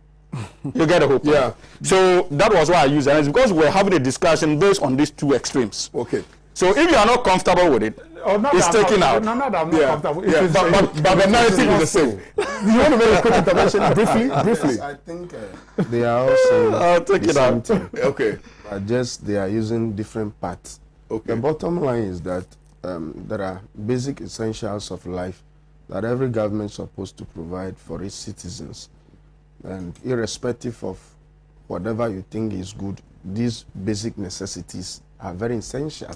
You get the whole point? Yeah. So that was why I used it. And it's because we're having a discussion based on these two extremes. Okay. So if you are not comfortable with it, it's taken out. No, I'm not comfortable. Yeah. But the narrative is the same. You want to make a quick intervention briefly? I think they are also take it out. Okay. Just they are using different parts. Okay. The bottom line is that there are basic essentials of life that every government is supposed to provide for its citizens. And irrespective of whatever you think is good, these basic necessities are very essential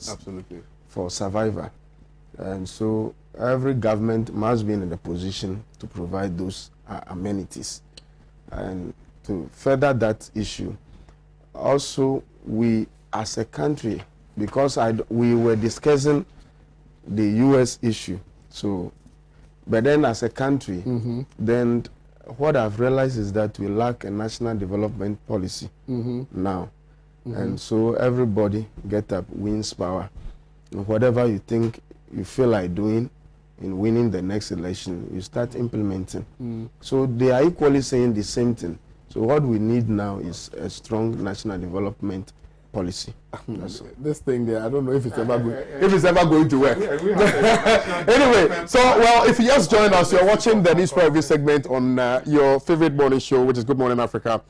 for survival. And so every government must be in a position to provide those amenities. And to further that issue, also we as a country, because we were discussing the U.S. issue, so, but then as a country, then what I've realized is that we lack a national development policy now. And so everybody get up, wins power. And whatever you think you feel like doing in winning the next election, you start implementing. So they are equally saying the same thing. So what we need now is a strong national development policy. This thing there, I don't know if it's ever going to work. Anyway, so well, if you just joined us, you're watching the News Review segment on your favorite morning show, which is Good Morning Africa.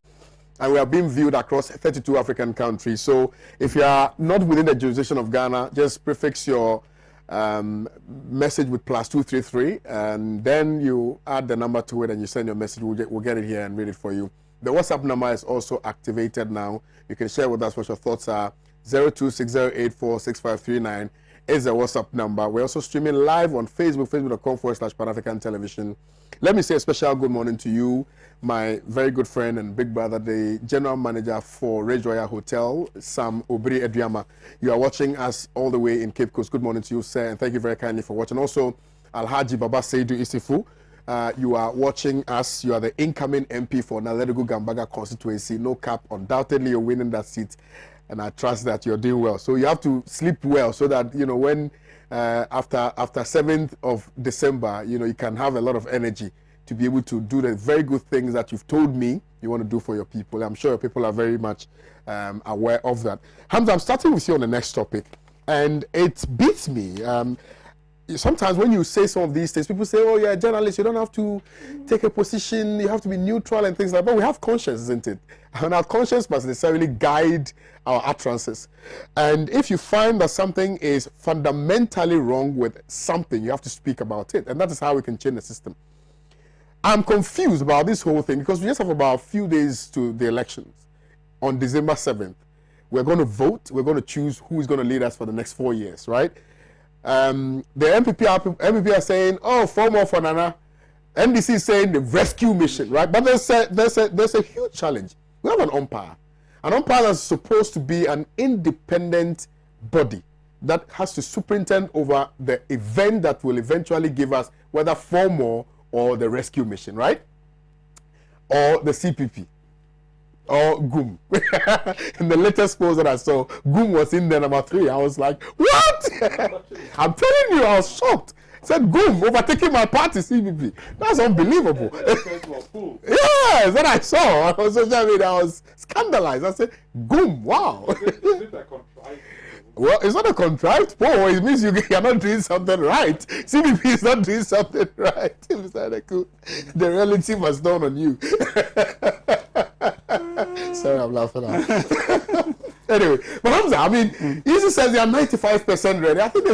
And we are being viewed across 32 African countries. So if you are not within the jurisdiction of Ghana, just prefix your message with +233, and then you add the number to it and you send your message. We'll get it here and read it for you. The WhatsApp number is also activated now. You can share with us what your thoughts are. 0260846539 is the WhatsApp number. We're also streaming live on Facebook, facebook.com/Pan-African Television. Let me say a special good morning to you, my very good friend and big brother, the general manager for Ridge Royal Hotel, Sam Obri Ediama. You are watching us all the way in Cape Coast. Good morning to you, sir, and thank you very kindly for watching. Also, Alhaji Baba Seidu Isifu. You are watching us. You are the incoming MP for Naledugu Gambaga constituency. No cap. Undoubtedly, you're winning that seat. And I trust that you're doing well. So you have to sleep well so that, you know, when after 7th of December, you know, you can have a lot of energy to be able to do the very good things that you've told me you want to do for your people. I'm sure your people are very much aware of that. Hamza, I'm starting with you on the next topic. And it beats me. Sometimes when you say some of these things, people say, oh, you're a journalist, you don't have to take a position, you have to be neutral and things like that. But we have conscience, isn't it? And our conscience must necessarily guide our utterances. And if you find that something is fundamentally wrong with something, you have to speak about it. And that is how we can change the system. I'm confused about this whole thing because we just have about a few days to the elections. On December 7th, we're going to vote, we're going to choose who is going to lead us for the next 4 years, right? The MPP are saying, oh, 4 more for Nana. NDC is saying the rescue mission, right? But there's a huge challenge. We have an umpire. An umpire that's supposed to be an independent body that has to superintend over the event that will eventually give us whether 4 more or the rescue mission, right? Or the CPP. Or GUM. In the latest post that I saw, GUM was in there number 3. I was like, what? I'm telling you, I was shocked. I said, GUM overtaking my party, CPP. That's unbelievable. Yes, that I saw on social media. I was scandalized. I said, GUM, wow. Well, it's not a contrived poll. It means you're not doing something right. CPP is not doing something right. The reality must dawn on you. Sorry, I'm laughing at. Anyway, but Hamza, I mean, Easy says they are 95% ready. I think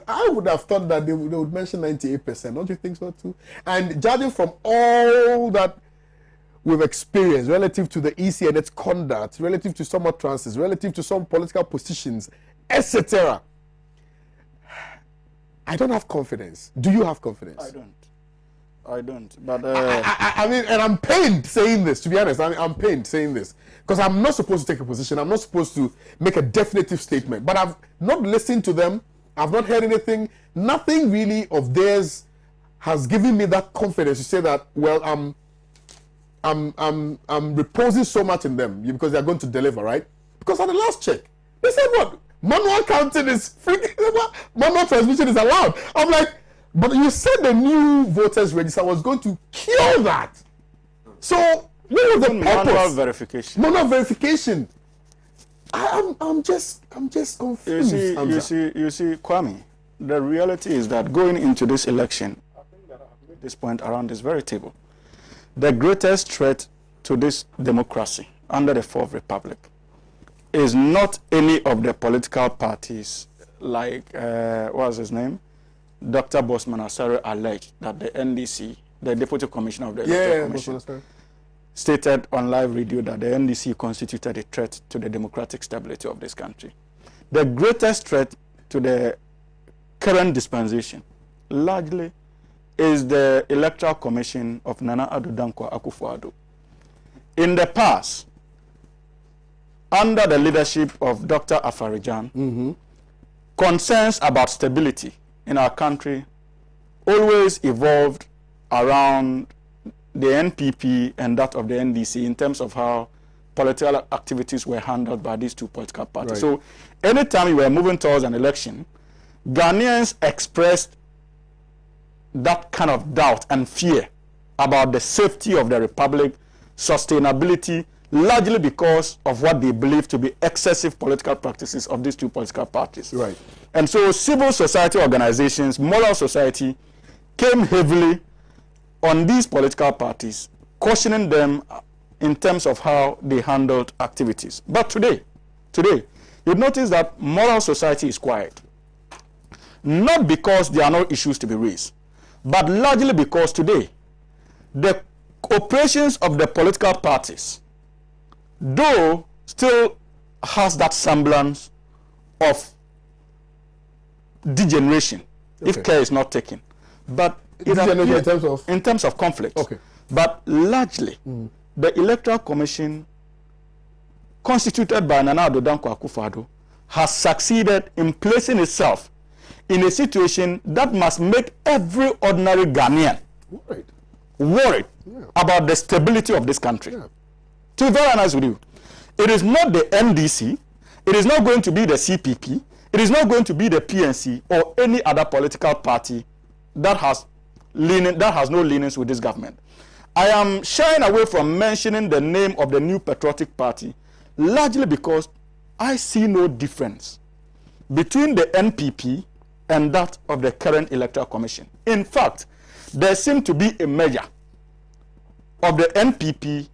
I would have thought that they would mention 98%. Don't you think so too? And judging from all that we've experienced relative to the EC and its conduct, relative to some utterances, relative to some political positions, etc., I don't have confidence. Do you have confidence? I don't. But I mean, and I'm pained saying this. To be honest, I'm pained saying this because I'm not supposed to take a position. I'm not supposed to make a definitive statement. But I've not listened to them. I've not heard anything. Nothing really of theirs has given me that confidence to say that. Well, I'm reposing so much in them because they're going to deliver, right? Because at the last check, they said what? Manual counting is freaking, manual transmission is allowed. I'm like, but you said the new voters register was going to kill that. So what was the purpose? Manual verification. Manual verification. I'm just confused. You see, Kwame, the reality is that going into this election, I think that I've made this point around this very table. The greatest threat to this democracy under the Fourth Republic is not any of the political parties like, what's his name? Dr. Bosman Asare alleged that the NDC, the Deputy Commissioner of the Electoral Commission, stated on live radio that the NDC constituted a threat to the democratic stability of this country. The greatest threat to the current dispensation largely is the Electoral Commission of Nana Addo Dankwa Akufo-Addo. In the past, under the leadership of Dr. Afarijan, concerns about stability in our country always evolved around the NPP and that of the NDC in terms of how political activities were handled by these two political parties. Right. So anytime we were moving towards an election, Ghanaians expressed that kind of doubt and fear about the safety of the republic, sustainability, largely because of what they believe to be excessive political practices of these two political parties. Right. And so civil society organizations, moral society, came heavily on these political parties, cautioning them in terms of how they handled activities. But today, you notice that moral society is quiet. Not because there are no issues to be raised, but largely because today, the operations of the political parties, though still has that semblance of degeneration, if care is not taken. But in terms of conflict. Okay. But largely, the Electoral Commission, constituted by Nana Addo Dankwa Akufo-Addo, has succeeded in placing itself in a situation that must make every ordinary Ghanaian worried about the stability of this country. Yeah. To be very honest with you, it is not the NDC, it is not going to be the CPP, it is not going to be the PNC or any other political party that has no leanings with this government. I am shying away from mentioning the name of the New Patriotic Party, largely because I see no difference between the NPP and that of the current Electoral Commission. In fact, there seems to be a measure of the NPP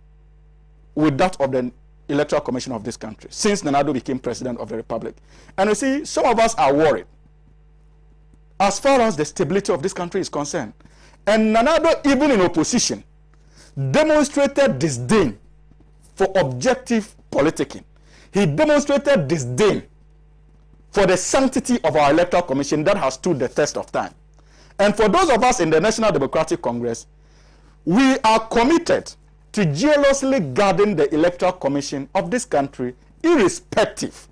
with that of the Electoral Commission of this country since Nana Addo became president of the Republic. And you see, some of us are worried as far as the stability of this country is concerned. And Nana Addo, even in opposition, demonstrated disdain for objective politicking. He demonstrated disdain for the sanctity of our Electoral Commission that has stood the test of time. And for those of us in the National Democratic Congress, we are committed to jealously guarding the Electoral Commission of this country, irrespective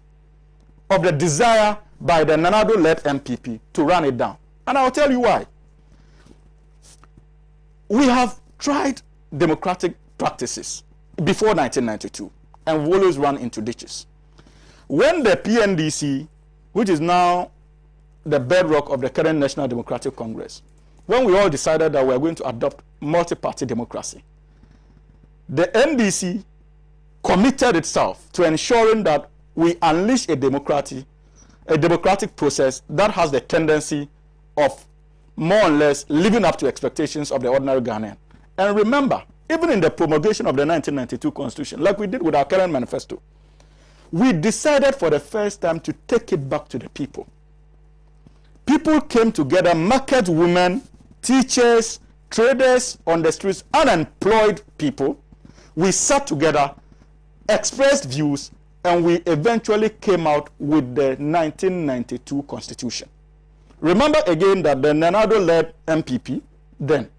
of the desire by the Nana Addo-led MPP to run it down. And I'll tell you why. We have tried democratic practices before 1992, and we always run into ditches. When the PNDC, which is now the bedrock of the current National Democratic Congress, when we all decided that we are going to adopt multi-party democracy, the NDC committed itself to ensuring that we unleash a democracy a democratic process that has the tendency of more or less living up to expectations of the ordinary Ghanaian. And remember, even in the promulgation of the 1992 Constitution, like we did with our current manifesto, we decided for the first time to take it back to the people. People came together, market women, teachers, traders on the streets, unemployed people. We sat together, expressed views, and we eventually came out with the 1992 Constitution. Remember again that the Nanado-led MPP then,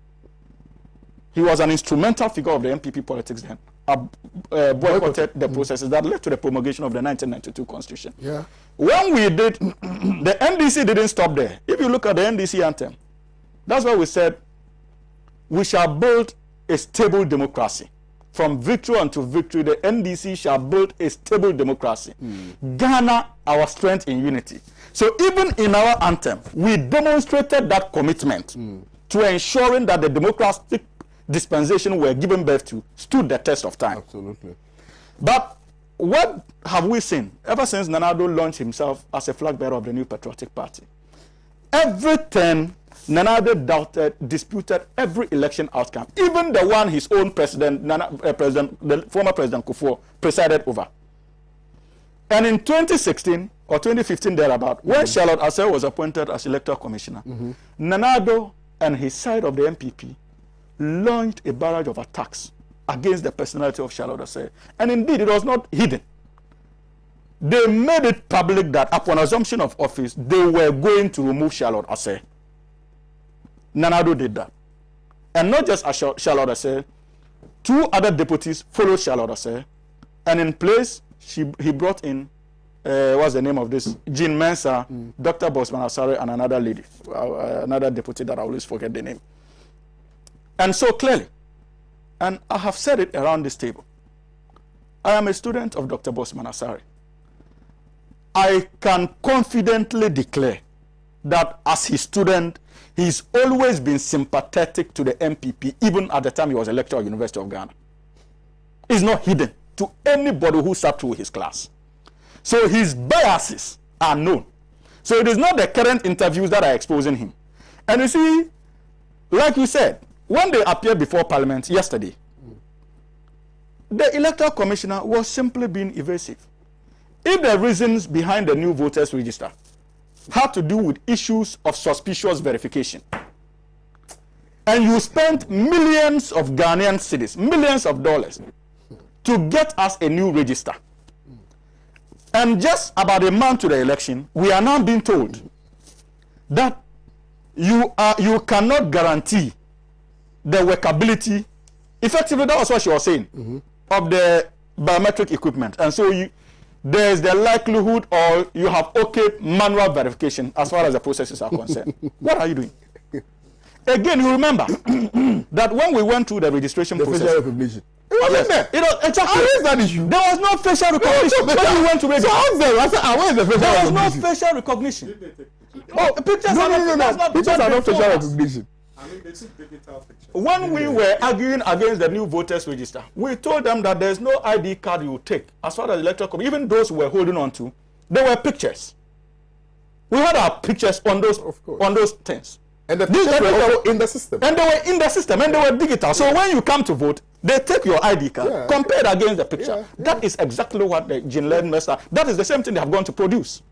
he was an instrumental figure of the MPP politics then, boycotted the processes that led to the promulgation of the 1992 Constitution. Yeah. When we did, the NDC didn't stop there. If you look at the NDC anthem, that's why we said, we shall build a stable democracy. From victory unto victory, the NDC shall build a stable democracy. Ghana, our strength in unity. So even in our anthem, we demonstrated that commitment to ensuring that the democratic dispensation we're given birth to stood the test of time. Absolutely. But what have we seen ever since Nanado launched himself as a flag bearer of the New Patriotic Party? Every turn, Nanado doubted, disputed every election outcome, even the one his own president, the former President Kufuor, presided over. And in 2016 or 2015 thereabout, when Charlotte Asser was appointed as electoral commissioner, Nanado and his side of the MPP launched a barrage of attacks against the personality of Charlotte Asser. And indeed, it was not hidden. They made it public that upon assumption of office, they were going to remove Charlotte Asser. Nanado did that. And not just Charlotte Asser, two other deputies followed Charlotte Asser, and in place, he brought in, what's the name of this? Jean Mensah, Dr. Bosman Asare, and another lady, another deputy that I always forget the name. And so clearly, and I have said it around this table, I am a student of Dr. Bosman Asare. I can confidently declare that as his student, he's always been sympathetic to the MPP, even at the time he was elected at University of Ghana. It's not hidden to anybody who sat through his class. So his biases are known. So it is not the current interviews that are exposing him. And you see, like you said, when they appeared before Parliament yesterday, the Electoral Commissioner was simply being evasive. If the reasons behind the new voters register had to do with issues of suspicious verification, and you spent millions of Ghanaian cedis, millions of dollars, to get us a new register, and just about a month to the election, we are now being told that you cannot guarantee the workability. Effectively, that was what she was saying, of the biometric equipment. And so there is the likelihood, or you have manual verification as far as the processes are concerned. What are you doing? Again, you remember that when we went through the registration process, facial recognition. It wasn't there. Exactly. How is that issue? There was no facial recognition. When we went to register, So where is the facial there was recognition? no facial recognition. Oh, pictures No, are no, no, that's no. not Pictures are not facial before us. recognition. I mean, they took digital pictures. When we were arguing against the new voters register, we told them that there's no ID card you take as far as electoral commission. Even those who were holding on to, there were pictures. We had our pictures on those things. And the pictures were also in the system. And they were in the system, and they were digital. So when you come to vote, they take your ID card, compared against the picture. That is exactly what the Jean Mensah, that is the same thing they have gone to produce.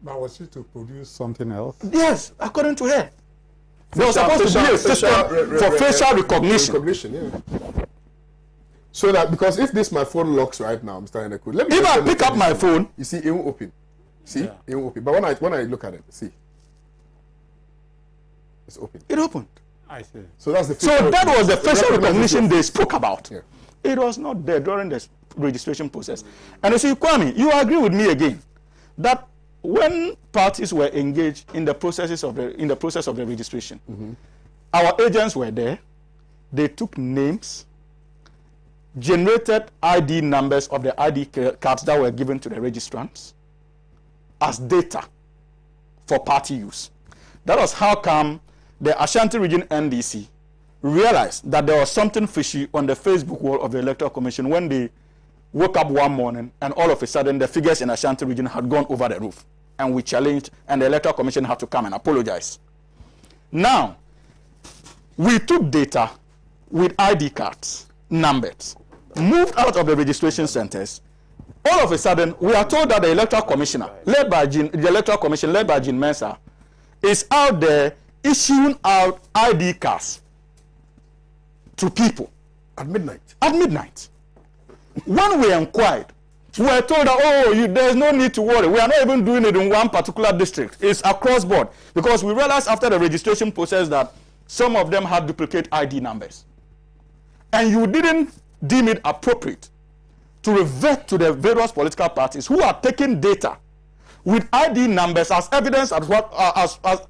But was she to produce something else? Yes, according to her. There was supposed to be a system for facial recognition. So that, because if this my phone locks right now, Mr. Eneku, let me. If I pick up my phone, you see, it won't open. See, it won't open. But when I look at it, see, it's open. it opened. I see. So that's the. So that was the facial recognition they spoke about. Yeah. It was not there during the registration process. And you see, Kwame, you agree with me again that when parties were engaged in the process of the registration, our agents were there. They took names, generated ID numbers of the ID cards that were given to the registrants as data for party use. That was how come the Ashanti Region NDC realized that there was something fishy on the Facebook wall of the Electoral Commission when they woke up one morning and all of a sudden the figures in Ashanti Region had gone over the roof. and we challenged, and the Electoral Commission had to come and apologize. Now, we took data with ID cards, numbers, moved out of the registration centers. All of a sudden, we are told that the Electoral Commissioner, the Electoral Commission led by Jean Mensah, is out there issuing out ID cards to people. At midnight? At midnight. When we inquired, we were told that, oh, there's no need to worry. We are not even doing it in one particular district. It's across board. Because we realized after the registration process that some of them had duplicate ID numbers. And you didn't deem it appropriate to revert to the various political parties who are taking data with ID numbers as evidence of what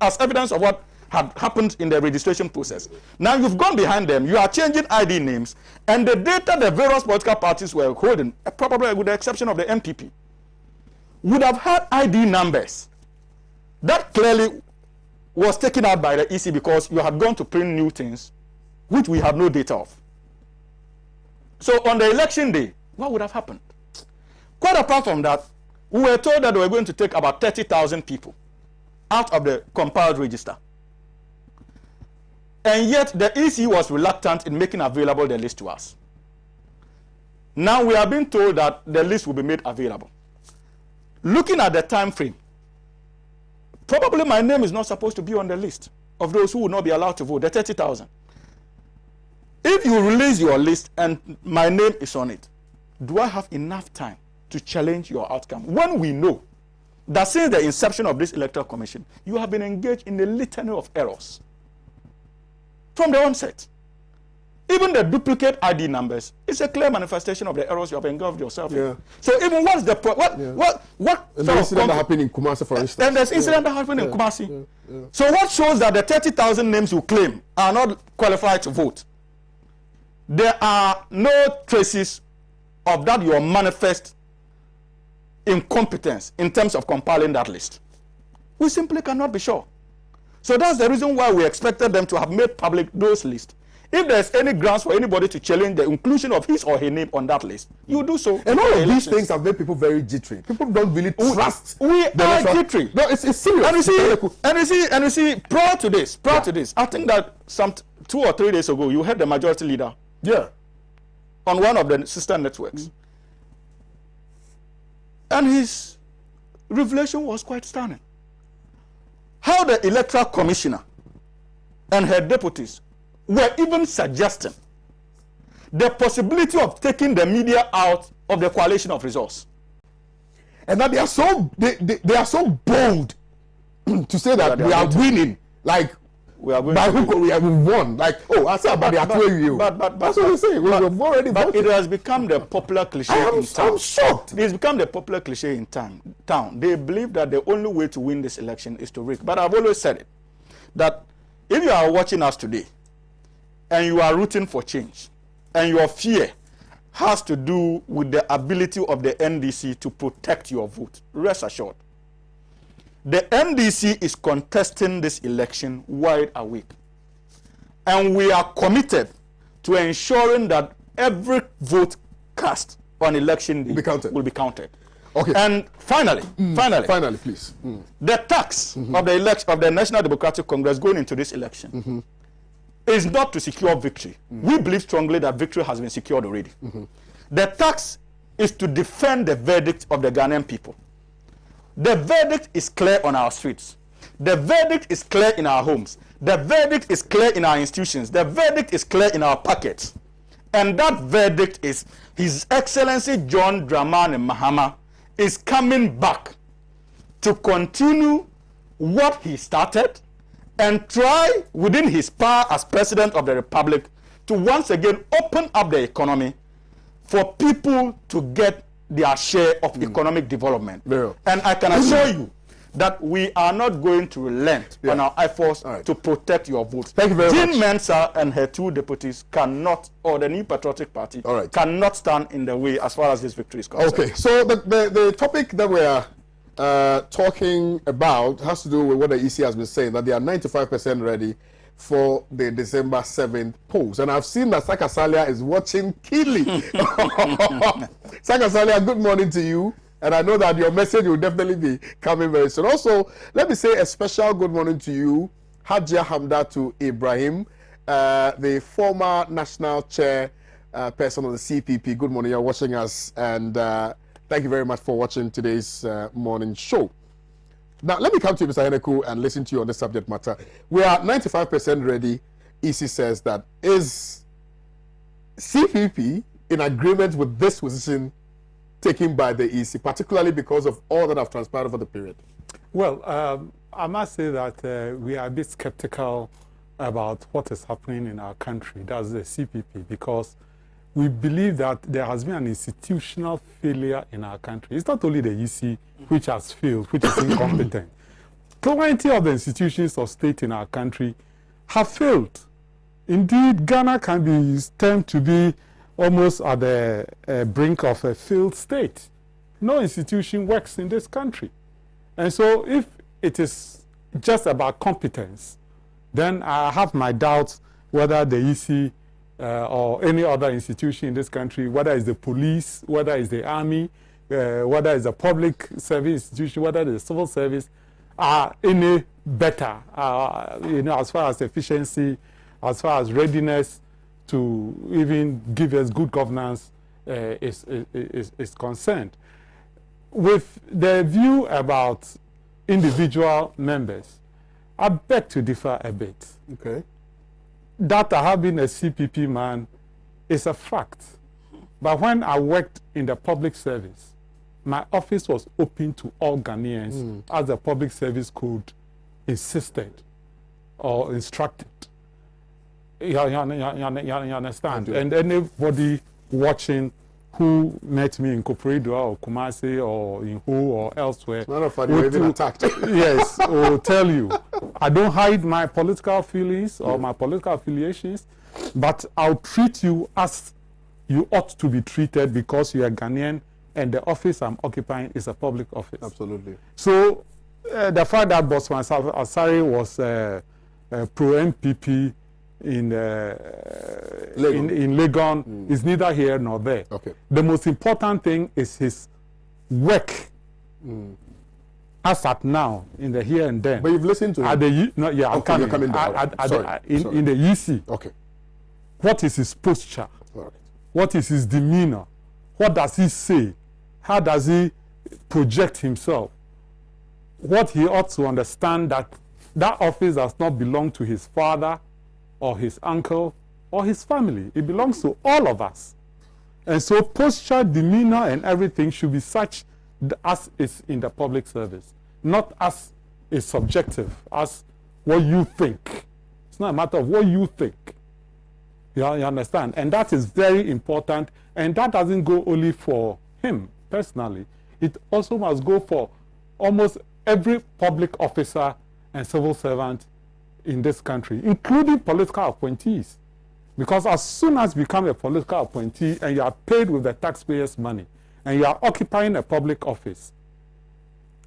as evidence of what had happened in the registration process. Now you've gone behind them, you are changing ID names, and the data the various political parties were holding, probably with the exception of the MPP, would have had ID numbers. That clearly was taken out by the EC because you had gone to print new things, which we had no data of. So on the election day, what would have happened? Quite apart from that, we were told that they were going to take about 30,000 people out of the compiled register. And yet the EC was reluctant in making available the list to us. Now we are being told that the list will be made available. Looking at the time frame, probably my name is not supposed to be on the list of those who will not be allowed to vote, the 30,000. If you release your list and my name is on it, do I have enough time to challenge your outcome? When we know that since the inception of this Electoral Commission, you have been engaged in a litany of errors from the onset. Even the duplicate ID numbers is a clear manifestation of the errors you have engulfed yourself in. So even what's the what and the incident that happened in Kumasi, for instance. And there's incident that happened in Kumasi. So what shows that the 30,000 names you claim are not qualified to vote? There are no traces of that your manifest incompetence in terms of compiling that list. We simply cannot be sure. So that's the reason why we expected them to have made public those lists. If there's any grounds for anybody to challenge the inclusion of his or her name on that list, you do so. And all of these things have made people very jittery. People don't really trust. We are jittery. No, it's serious. And you see, prior to this, I think that some 2 or 3 days ago, you heard the majority leader. Yeah. On one of the sister networks. And his revelation was quite stunning. How the Electoral Commissioner and her deputies were even suggesting the possibility of taking the media out of the coalition of resource. And that they are so bold to say that we are winning. Like, we have won. Like, oh, I said, but they are playing you. But that's what we say. We've already voted. It has become the popular cliche in town. I'm shocked. It has become the popular cliche in town. They believe that the only way to win this election is to rig. But I've always said it, that if you are watching us today and you are rooting for change, and your fear has to do with the ability of the NDC to protect your vote, rest assured, the NDC is contesting this election wide awake. And we are committed to ensuring that every vote cast on election day will be counted. Okay. And finally, please. The tax of the National Democratic Congress going into this election is not to secure victory. We believe strongly that victory has been secured already. The tax is to defend the verdict of the Ghanaian people. The verdict is clear on our streets. The verdict is clear in our homes. The verdict is clear in our institutions. The verdict is clear in our pockets. And that verdict is His Excellency John Dramani Mahama is coming back to continue what he started and try within his power as President of the Republic to once again open up the economy for people to get their share of economic development. And I can assure you that we are not going to relent on our efforts to protect your votes. Thank you very much. Jean Mensah and her 2 deputies cannot, or the New Patriotic Party, cannot stand in the way as far as this victory is concerned. Okay, so the topic that we are talking about has to do with what the EC has been saying, that they are 95% ready for the December 7th polls. And I've seen that Saka Salia is watching keenly. Saka Salia, good morning to you. And I know that your message will definitely be coming very soon. Also, let me say a special good morning to you, Hajia Hamdatu Ibrahim, the former national chair person of the CPP. Good morning, you're watching us, and thank you very much for watching today's morning show. Now, let me come to you, Mr. Heneku, and listen to you on this subject matter. We are 95% ready. EC says that. Is CPP in agreement with this position taken by the EC, particularly because of all that have transpired over the period? Well, I must say that we are a bit skeptical about what is happening in our country, that's the CPP, because we believe that there has been an institutional failure in our country. It's not only the EC which has failed, which is incompetent. Plenty of the institutions of state in our country have failed. Indeed, Ghana can be termed to be almost at the brink of a failed state. No institution works in this country. And so if it is just about competence, then I have my doubts whether the EC or any other institution in this country, whether it's the police, whether it's the army, whether it's a public service institution, whether it's the civil service, are any better, as far as efficiency, as far as readiness to even give us good governance is concerned. With the view about individual members, I beg to differ a bit. Okay. That I have been a CPP man is a fact. But when I worked in the public service, my office was open to all Ghanaians as the public service code insisted or instructed. You understand? And anybody watching who met me in Koporidua or Kumasi or in Ho or elsewhere, none of you were even attacked. Yes, will tell you, I don't hide my political feelings or my political affiliations, but I'll treat you as you ought to be treated because you are Ghanaian and the office I'm occupying is a public office. Absolutely. So the fact that Bosman Asari was pro-MPP in Legon is neither here nor there. Okay. The most important thing is his work as at now, in the here and then. But you've listened to him? I'm coming. You're coming down. In the EC. Okay. What is his posture? All right. What is his demeanor? What does he say? How does he project himself? What he ought to understand that office does not belong to his father or his uncle or his family. It belongs to all of us. And so posture, demeanor, and everything should be such as is in the public service, not as is subjective, as what you think. It's not a matter of what you think. You understand? And that is very important. And that doesn't go only for him personally. It also must go for almost every public officer and civil servant in this country, including political appointees. Because as soon as you become a political appointee and you are paid with the taxpayers' money and you are occupying a public office,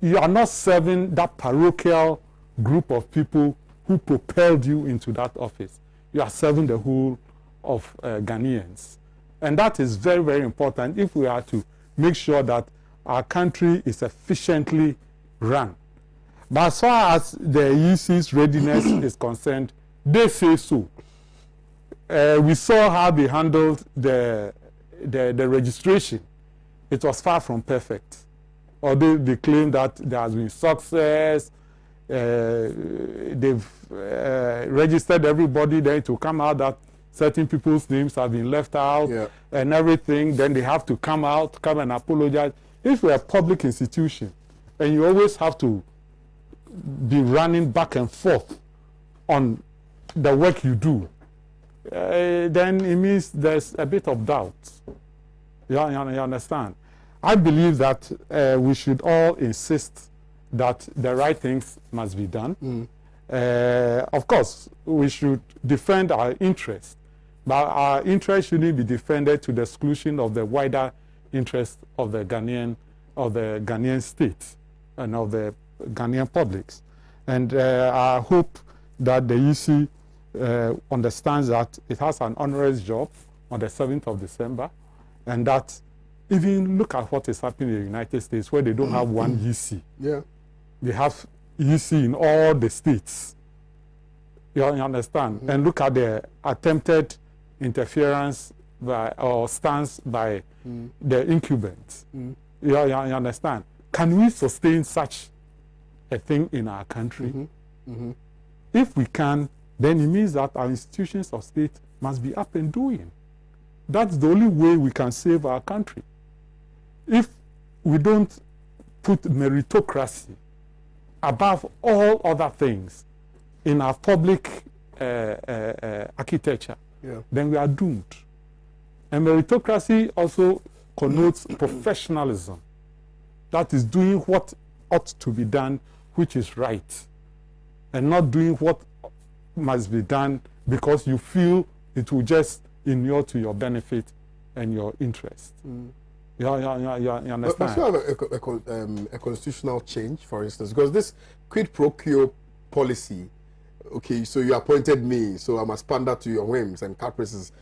you are not serving that parochial group of people who propelled you into that office. You are serving the whole of Ghanaians. And that is very, very important if we are to make sure that our country is efficiently run. But as far as the EC's readiness is concerned, they say so. We saw how they handled the registration. It was far from perfect. Although they claim that there has been success, they've registered everybody, then to come out that certain people's names have been left out and everything, then they have to come and apologize. If we're a public institution and you always have to be running back and forth on the work you do, then it means there's a bit of doubt. You understand? I believe that we should all insist that the right things must be done. Of course, we should defend our interests, but our interests shouldn't be defended to the exclusion of the wider interest of the Ghanaian state and of the Ghanaian publics. And I hope that the EC understands that it has an onerous job on the 7th of December, and that Even look at what is happening in the United States, where they don't have one EC. Yeah. They have EC in all the states. You understand? And look at the attempted interference by or stance by the incumbents. You understand? Can we sustain such a thing in our country? If we can, then it means that our institutions of state must be up and doing. That's the only way we can save our country. If we don't put meritocracy above all other things in our public architecture, then we are doomed. And meritocracy also connotes professionalism. That is doing what ought to be done, which is right, and not doing what must be done because you feel it will just inure to your benefit and your interest. You understand? But you have a constitutional change, for instance, because this quid pro quo policy, okay, so you appointed me, so I must pander to your whims and caprices.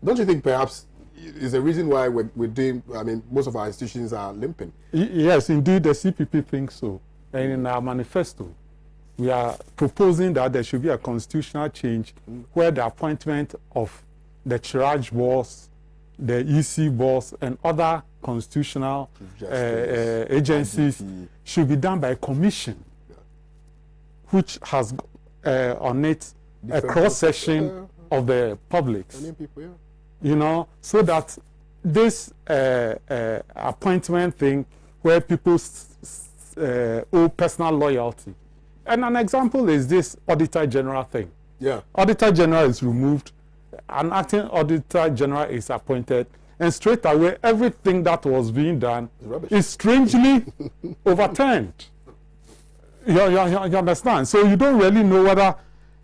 Don't you think perhaps is a reason why we're doing, I mean, most of our institutions are limping? Yes, indeed, the CPP thinks so. And in our manifesto, we are proposing that there should be a constitutional change where the appointment of the charge boss, the EC boss, and other constitutional agencies should be done by a commission, which has on it a cross-section of the public. You know, so that this appointment thing where people owe personal loyalty. And an example is this Auditor General thing. Yeah. Auditor General is removed, an acting Auditor General is appointed, and straight away everything that was being done is strangely overturned. You understand? So you don't really know whether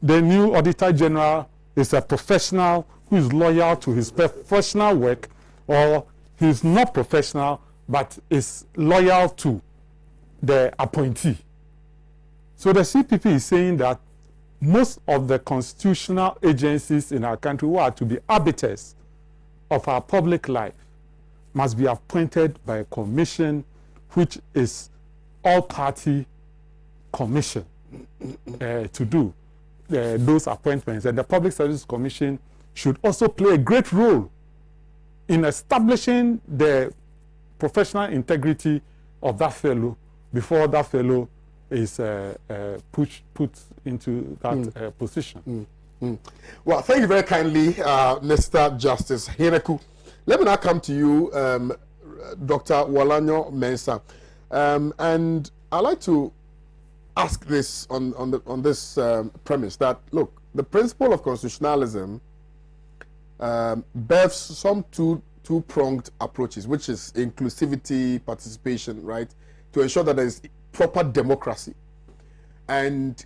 the new Auditor General is a professional who is loyal to his professional work, or he's not professional but is loyal to the appointee. So the CPP is saying that most of the constitutional agencies in our country who are to be arbiters of our public life must be appointed by a commission, which is all-party commission to do those appointments. And the Public Service Commission should also play a great role in establishing the professional integrity of that fellow before that fellow is put into that position. Well, thank you very kindly, Mr. Justice Heneku. Let me now come to you, Dr. Walanyo Mensah. And I'd like to ask this on this premise that, look, the principle of constitutionalism births some two-pronged approaches, which is inclusivity, participation, right, to ensure that there is proper democracy. And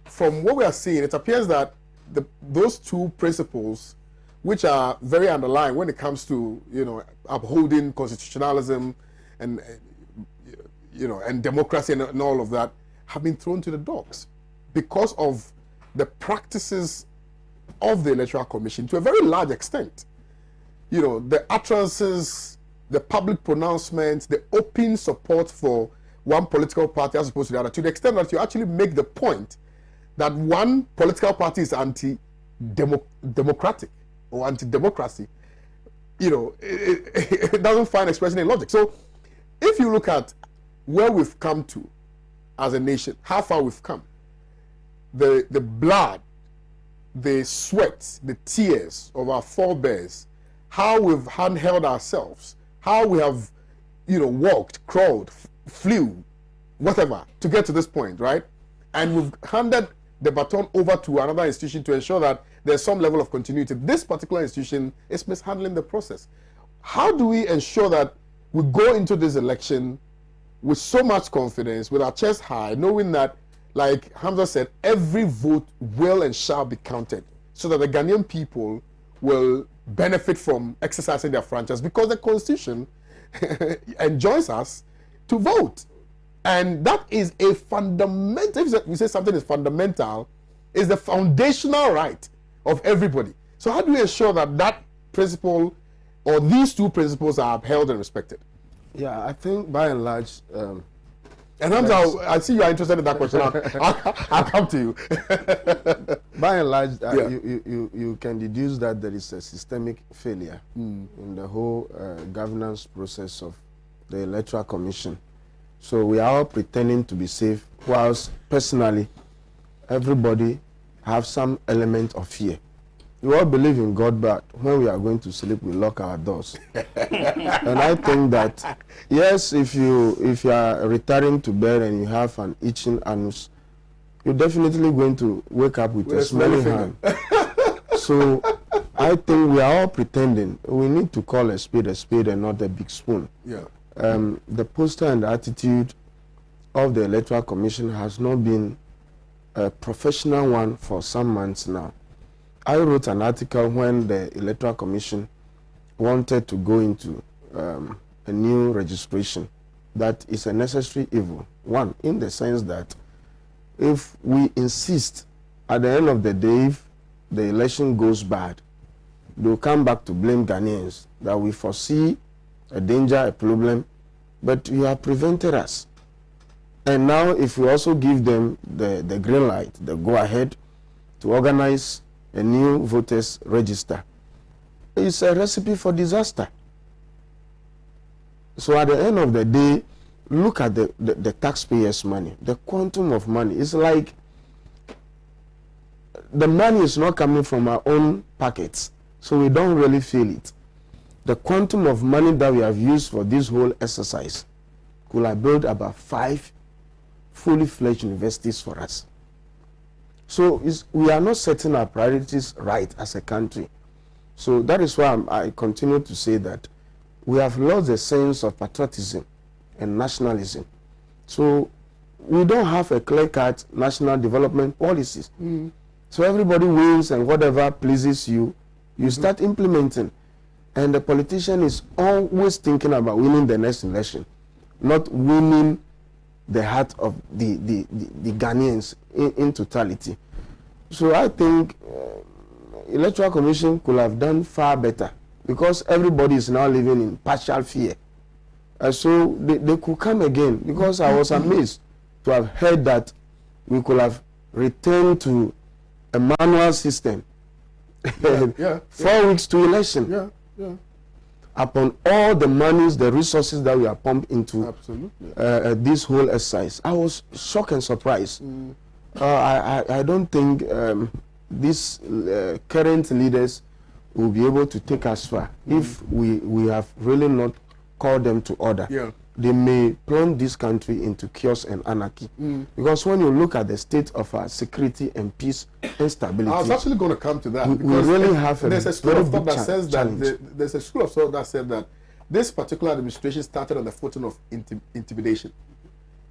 from what we are seeing, it appears that those two principles, which are very underlying when it comes to, you know, upholding constitutionalism and you know, and democracy and all of that, have been thrown to the dogs because of the practices of the Electoral Commission to a very large extent. You know, the utterances, the public pronouncements, the open support for one political party as opposed to the other, to the extent that you actually make the point that one political party is anti-democratic or anti-democracy. You know, it doesn't find expression in logic. So if you look at where we've come to as a nation, how far we've come, the blood, the sweat, the tears of our forebears, how we've handheld ourselves, how we have, you know, walked, crawled, flew, whatever, to get to this point, right? And we've handed the baton over to another institution to ensure that there's some level of continuity. This particular institution is mishandling the process. How do we ensure that we go into this election with so much confidence, with our chest high, knowing that, like Hamza said, every vote will and shall be counted, so that the Ghanaian people will benefit from exercising their franchise, because the Constitution enjoins us to vote. And that is a fundamental, if we say something is fundamental, is the foundational right of everybody. So how do we ensure that that principle or these two principles are upheld and respected? Yeah, I think by and large. And Hamza, I see you are interested in that question. I'll come to you. By and large, you can deduce that there is a systemic failure in the whole governance process of the Electoral Commission. So we are all pretending to be safe, whilst personally, everybody have some element of fear. We all believe in God, but when we are going to sleep, we lock our doors. And I think that, yes, if you are retiring to bed and you have an itching anus, you're definitely going to wake up with a smelly hand. So I think we are all pretending. We need to call a spade and not a big spoon. Yeah. The posture and the attitude of the Electoral Commission has not been a professional one for some months now. I wrote an article when the Electoral Commission wanted to go into a new registration that is a necessary evil. One, in the sense that if we insist at the end of the day, if the election goes bad, they'll come back to blame Ghanaians that we foresee a danger, a problem, but you have prevented us. And now if we also give them the green light, the go ahead to organize a new voters register, it's a recipe for disaster. So at the end of the day, look at the taxpayers' money, the quantum of money. It's like the money is not coming from our own pockets, so we don't really feel it. The quantum of money that we have used for this whole exercise could have built about 5 fully fledged universities for us. So we are not setting our priorities right as a country. So that is why I continue to say that we have lost the sense of patriotism and nationalism. So we don't have a clear-cut national development policies. So everybody wins, and whatever pleases you, you start implementing. And the politician is always thinking about winning the next election, not winning the heart of the Ghanaians in totality. So I think Electoral Commission could have done far better, because everybody is now living in partial fear. So they could come again, because I was amazed to have heard that we could have returned to a manual system. 4 weeks to election. Upon all the monies, the resources that we are pumped into this whole exercise, I was shocked and surprised. I don't think these current leaders will be able to take us far if we have really not called them to order. They may plunge this country into chaos and anarchy. Because when you look at the state of our security and peace and stability, I was actually going to come to that. We really have there's a school of thought that says that there's a school of thought that said that this particular administration started on the footing of intimidation.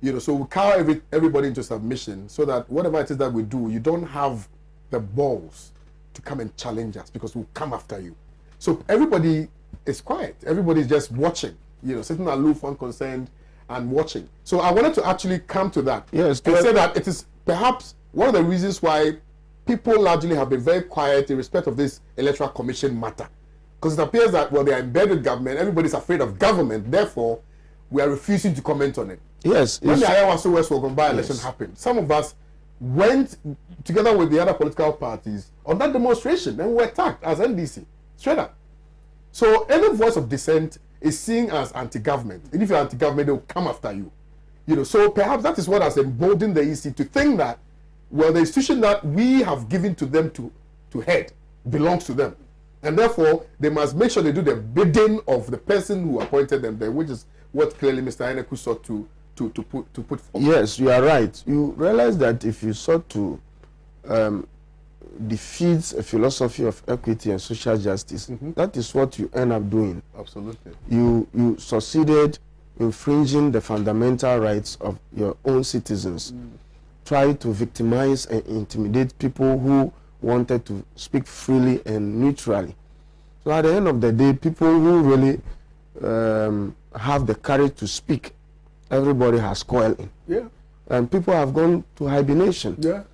You know, so we cower everybody into submission, so that whatever it is that we do, you don't have the balls to come and challenge us, because we'll come after you. So everybody is quiet. Everybody's just watching. You know, sitting aloof, unconcerned, and watching. So I wanted to actually come to that. Yes, and say that it is perhaps one of the reasons why people largely have been very quiet in respect of this Electoral Commission matter. Because it appears that, well, they are embedded government, everybody's afraid of government, therefore, we are refusing to comment on it. Yes. When the Owusu West Wogan by-election happened, some of us went together with the other political parties on that demonstration, and were attacked as NDC, straight up. So any voice of dissent is seen as anti-government, and if you're anti-government, they'll come after you. You know, so perhaps that is what has emboldened the EC to think that, well, the institution that we have given to them to head belongs to them, and therefore they must make sure they do the bidding of the person who appointed them there, which is what clearly Mr. Eneku sought to put forward. Yes, you are right. You realize that if you sought to defeat a philosophy of equity and social justice, that is what you end up doing. Absolutely. You succeeded infringing the fundamental rights of your own citizens. Try to victimize and intimidate people who wanted to speak freely and neutrally. So at the end of the day, people who really have the courage to speak, everybody has coiled in. And people have gone to hibernation.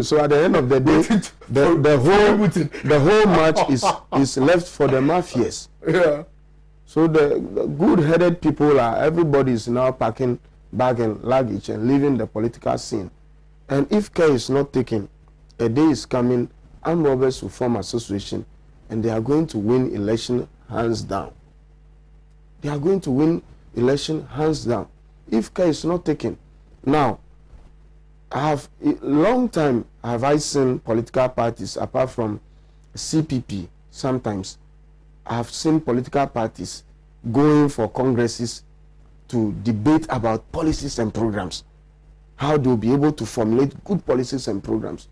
So at the end of the day, the whole match is left for the mafias. Yeah. So the good-headed people everybody is now packing bag and luggage and leaving the political scene. And if care is not taken, a day is coming, armed robbers will form association and they are going to win election hands down. They are going to win election hands down if care is not taken. Now, long time have I seen political parties, apart from CPP, sometimes I have seen political parties going for congresses to debate about policies and programs, how they'll be able to formulate good policies and programs.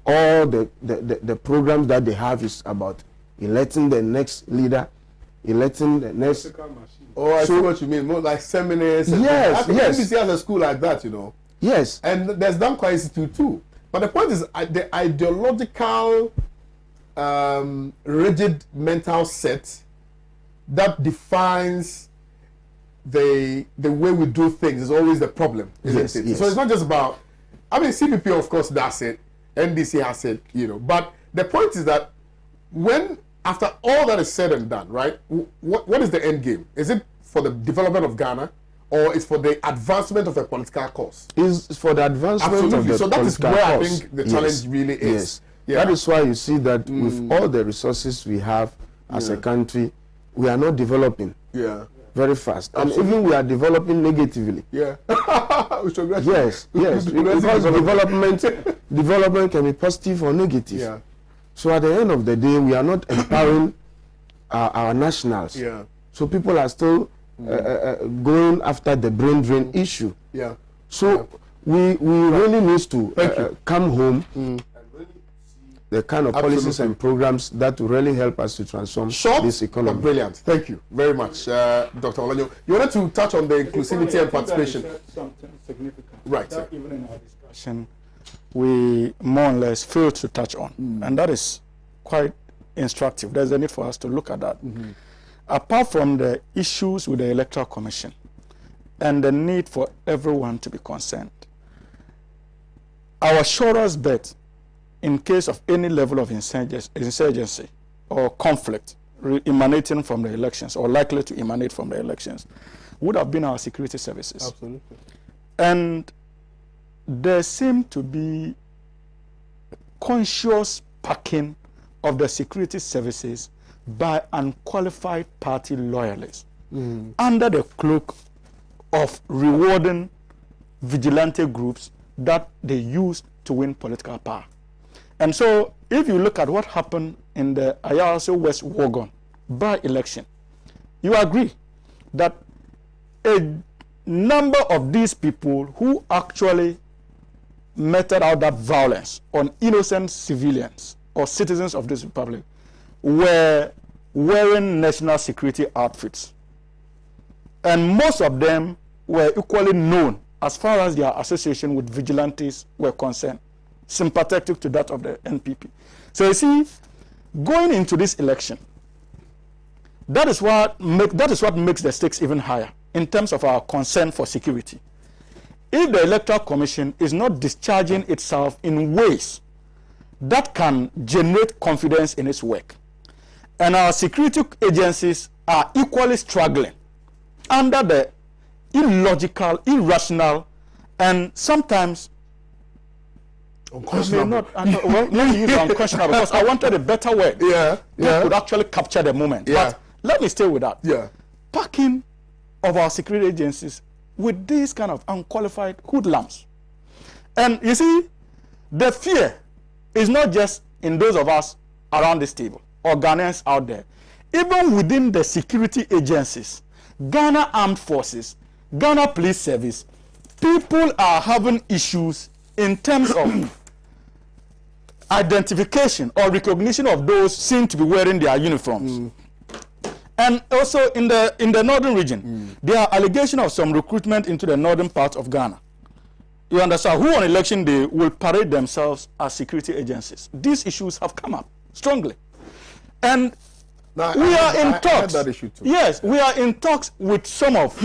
All the programs that they have is about electing the next leader, electing the next... Oh, I see what you mean. More like seminars. Yes, yes. NBC has a school like that, you know. Yes. And there's Daanso Institute too. But the point is, the ideological, rigid mental set that defines the way we do things is always the problem, isn't it? Yes. So it's not just about, I mean, CPP, of course, does it. NDC has it, you know. But the point is that when, after all that is said and done, right, what is the end game? Is it for the development of Ghana, or is for the advancement of a political cause? Is for the advancement of the so that is political where cause. I think the challenge really is. Yes. Yeah. That is why you see that with all the resources we have as a country, we are not developing very fast. Absolutely. And even we are developing negatively. Yeah. Yes. Because development can be positive or negative. Yeah. So at the end of the day, we are not empowering our nationals. Yeah. So people are still going after the brain drain issue. Yeah. So we really need to come home and really see the kind of policies and programs that will really help us to transform this economy. Brilliant. Thank you very much, Dr. Olanyo. You wanted to touch on the inclusivity and participation. Something significant. Right. That even in our discussion, we more or less failed to touch on. And that is quite instructive. There's a need for us to look at that. Apart from the issues with the Electoral Commission and the need for everyone to be concerned, our surest bet in case of any level of insurgency or conflict emanating from the elections or likely to emanate from the elections would have been our security services. Absolutely. And there seemed to be conscious packing of the security services by unqualified party loyalists under the cloak of rewarding vigilante groups that they used to win political power. And so if you look at what happened in the Ayaso West Wogon by-election, you agree that a number of these people who actually meted out that violence on innocent civilians or citizens of this republic were wearing national security outfits. And most of them were equally known as far as their association with vigilantes were concerned, sympathetic to that of the NPP. So you see, going into this election, that is what makes the stakes even higher in terms of our concern for security. If the Electoral Commission is not discharging itself in ways that can generate confidence in its work, and our security agencies are equally struggling under the illogical, irrational, and sometimes unconscionable. Well, let me use unconscionable because I wanted a better word that could actually capture the moment. But let me stay with that. Yeah. Packing of our security agencies with these kind of unqualified hoodlums. And you see, the fear is not just in those of us around this table or Ghanaians out there. Even within the security agencies, Ghana Armed Forces, Ghana Police Service, people are having issues in terms of identification or recognition of those seen to be wearing their uniforms. And also in the northern region, there are allegations of some recruitment into the northern part of Ghana. You understand? Who on election day will parade themselves as security agencies? These issues have come up strongly. And Now, we are in I talks. had that issue too. Yes, we are in talks with some of.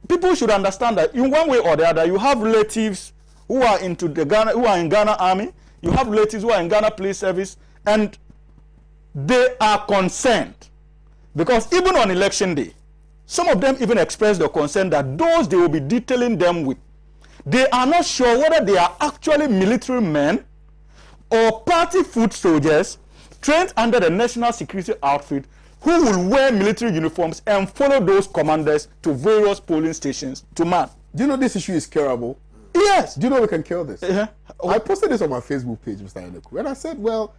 People should understand that in one way or the other, you have relatives who are in Ghana Army, you have relatives who are in Ghana Police Service, and they are concerned because even on election day, some of them even expressed their concern that those they will be detailing them with, they are not sure whether they are actually military men or party foot soldiers trained under the national security outfit who will wear military uniforms and follow those commanders to various polling stations to man. Do you know this issue is curable? Yes. Do you know we can kill this? I posted this on my Facebook page, Mr. Eneku, and I said, well,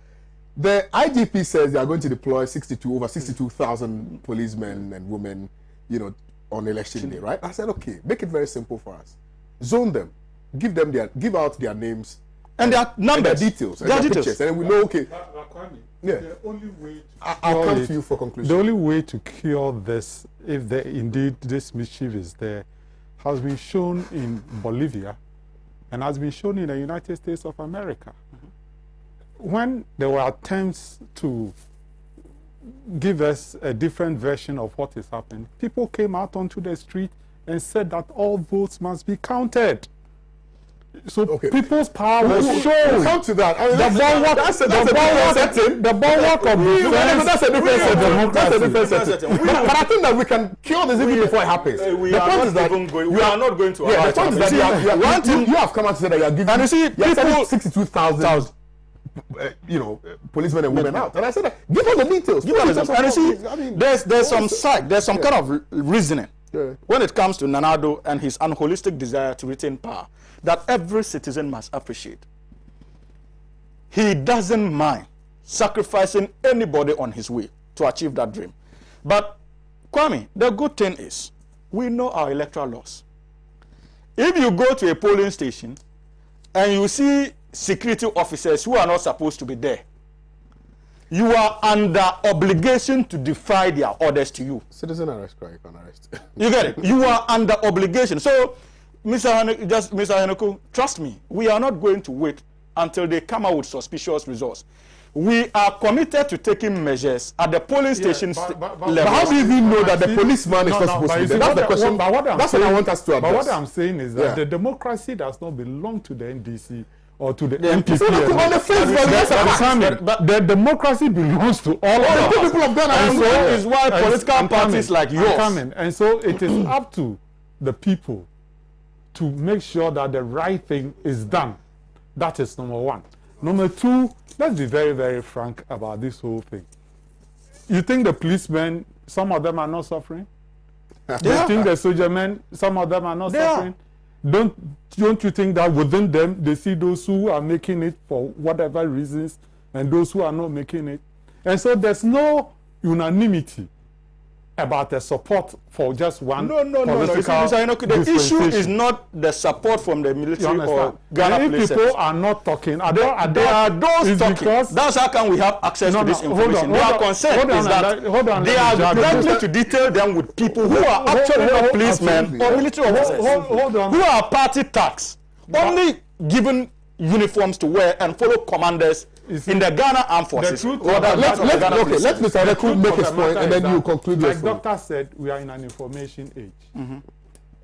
the IGP says they are going to deploy over 62,000 policemen and women, you know, on election day, right? I said, okay, make it very simple for us. Zone them, give out their names and their numbers, and their details, and their pictures, and then we know, okay. Yeah. The only way I'll come to you for conclusion. The only way to cure this, if indeed this mischief is there, has been shown in Bolivia and has been shown in the United States of America. When there were attempts to give us a different version of what is happening, people came out onto the street and said that all votes must be counted. So people's power was shown. We'll come to that. I mean, the bulwark of defense. That's a different setting. But I think that we can cure this even before it happens. We are not going to. Yeah, the point is that you have come out to say that you are giving. And you see, people 62,000. Policemen and women out, and I said, give us the details. And you see, I mean, there's some kind of reasoning when it comes to Nanado and his unholistic desire to retain power that every citizen must appreciate. He doesn't mind sacrificing anybody on his way to achieve that dream. But Kwame, the good thing is, we know our electoral laws. If you go to a polling station and you see security officers who are not supposed to be there, you are under obligation to defy their orders to you. Citizen arrest, you can arrest. You get it? You are under obligation. So, Mr. Haneku, trust me, we are not going to wait until they come out with suspicious results. We are committed to taking measures at the polling stations level. But how do you even know that the policeman is not supposed to be there? That's the question. That's what I want us to address. But what I'm saying is that the democracy does not belong to the NDC or to the MPP. The democracy belongs to all of the people of Ghana. And so is why political parties like yours. And so it is up to the people to make sure that the right thing is done. That is number one. Number two, let's be very, very frank about this whole thing. You think the policemen, some of them are not suffering? You think the soldier men, some of them are not suffering? Don't you think that within them they see those who are making it for whatever reasons and those who are not making it? And so there's no unanimity about the support for just one political the issue is not the support from the military or Ghana police. If people are not talking, there are those talking. That's how can we have access to this information. They are concerned is that they are likely to detail them with people who are actually not policemen or military officers who are party tax, only given uniforms to wear and follow commanders in the Ghana Armed Forces. Let Mr. Adeku make his point and then you conclude your story. Like Doctor said, we are in an information age.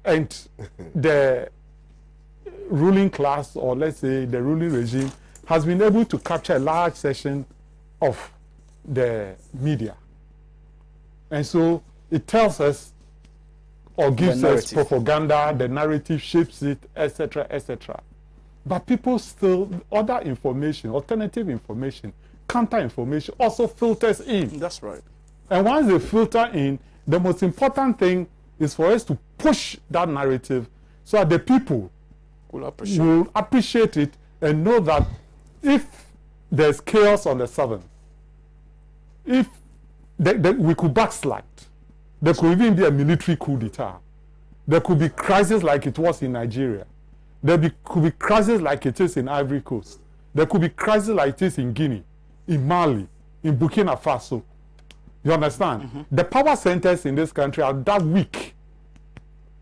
And the ruling class, or let's say the ruling regime, has been able to capture a large section of the media. And so it tells us or gives us propaganda, the narrative shapes it, etc., etc. But people still, other information, alternative information, counter information also filters in. That's right. And once they filter in, the most important thing is for us to push that narrative so that the people will appreciate it and know that if there's chaos on the 7th, if we could backslide, there could even be a military coup d'etat. There could be crisis like it was in Nigeria. There could be crisis like it is in Ivory Coast. There could be crisis like it is in Guinea, in Mali, in Burkina Faso. You understand? The power centers in this country are that weak.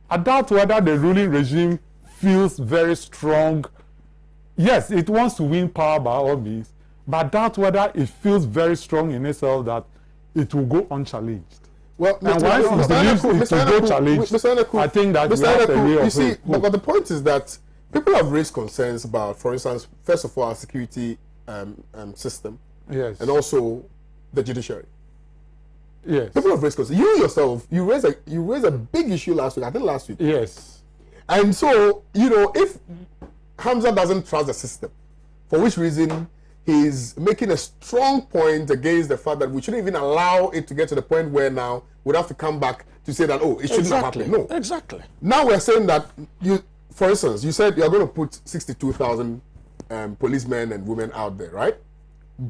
I doubt whether the ruling regime feels very strong. Yes, it wants to win power by all means, but I doubt whether it feels very strong in itself that it will go unchallenged. Well, and once it believes it will go challenged, I think that we have a way of you see, but the point is that People have raised concerns about, for instance, first of all, our security system, Yes. and also the judiciary. Yes. People have raised concerns. You yourself, you raised a big issue last week. I think last week. Yes. And so, you know, if Hamza doesn't trust the system, for which reason he's making a strong point against the fact that we shouldn't even allow it to get to the point where now we'd have to come back to say that, oh, it shouldn't have happened. No. Exactly. Now we're saying that you, for instance, you said you're going to put 62,000 policemen and women out there, right?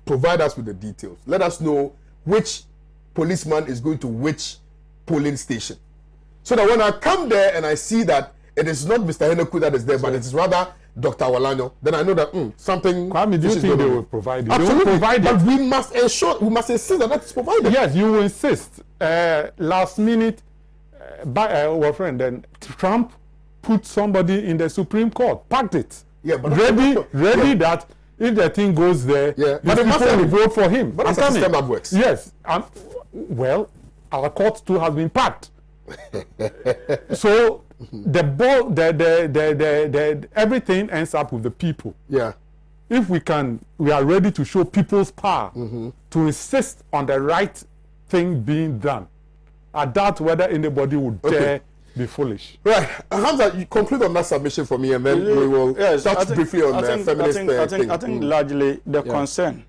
Provide us with the details. Let us know which policeman is going to which polling station. So that when I come there and I see that it is not Mr. Heneku that is there, but it is rather Dr. Walanyo, then I know that something. Kwame, do you think they will provide it? Absolutely. They will provide but it. we must ensure, we must insist that that is provided. Yes, you will insist. Last minute, our friend, then Trump put somebody in the Supreme Court, packed it. Yeah, but ready yeah. That if the thing goes there, yeah. but the people will vote for him. But that's a system that works. Yes. Well, our court too has been packed. So the ball, the everything ends up with the people. Yeah. If we are ready to show people's power to insist on the right thing being done. I doubt whether anybody would dare be foolish. Right. Hamza, you conclude on that submission for me, and then we will touch briefly on the feminist thing. I think largely the concern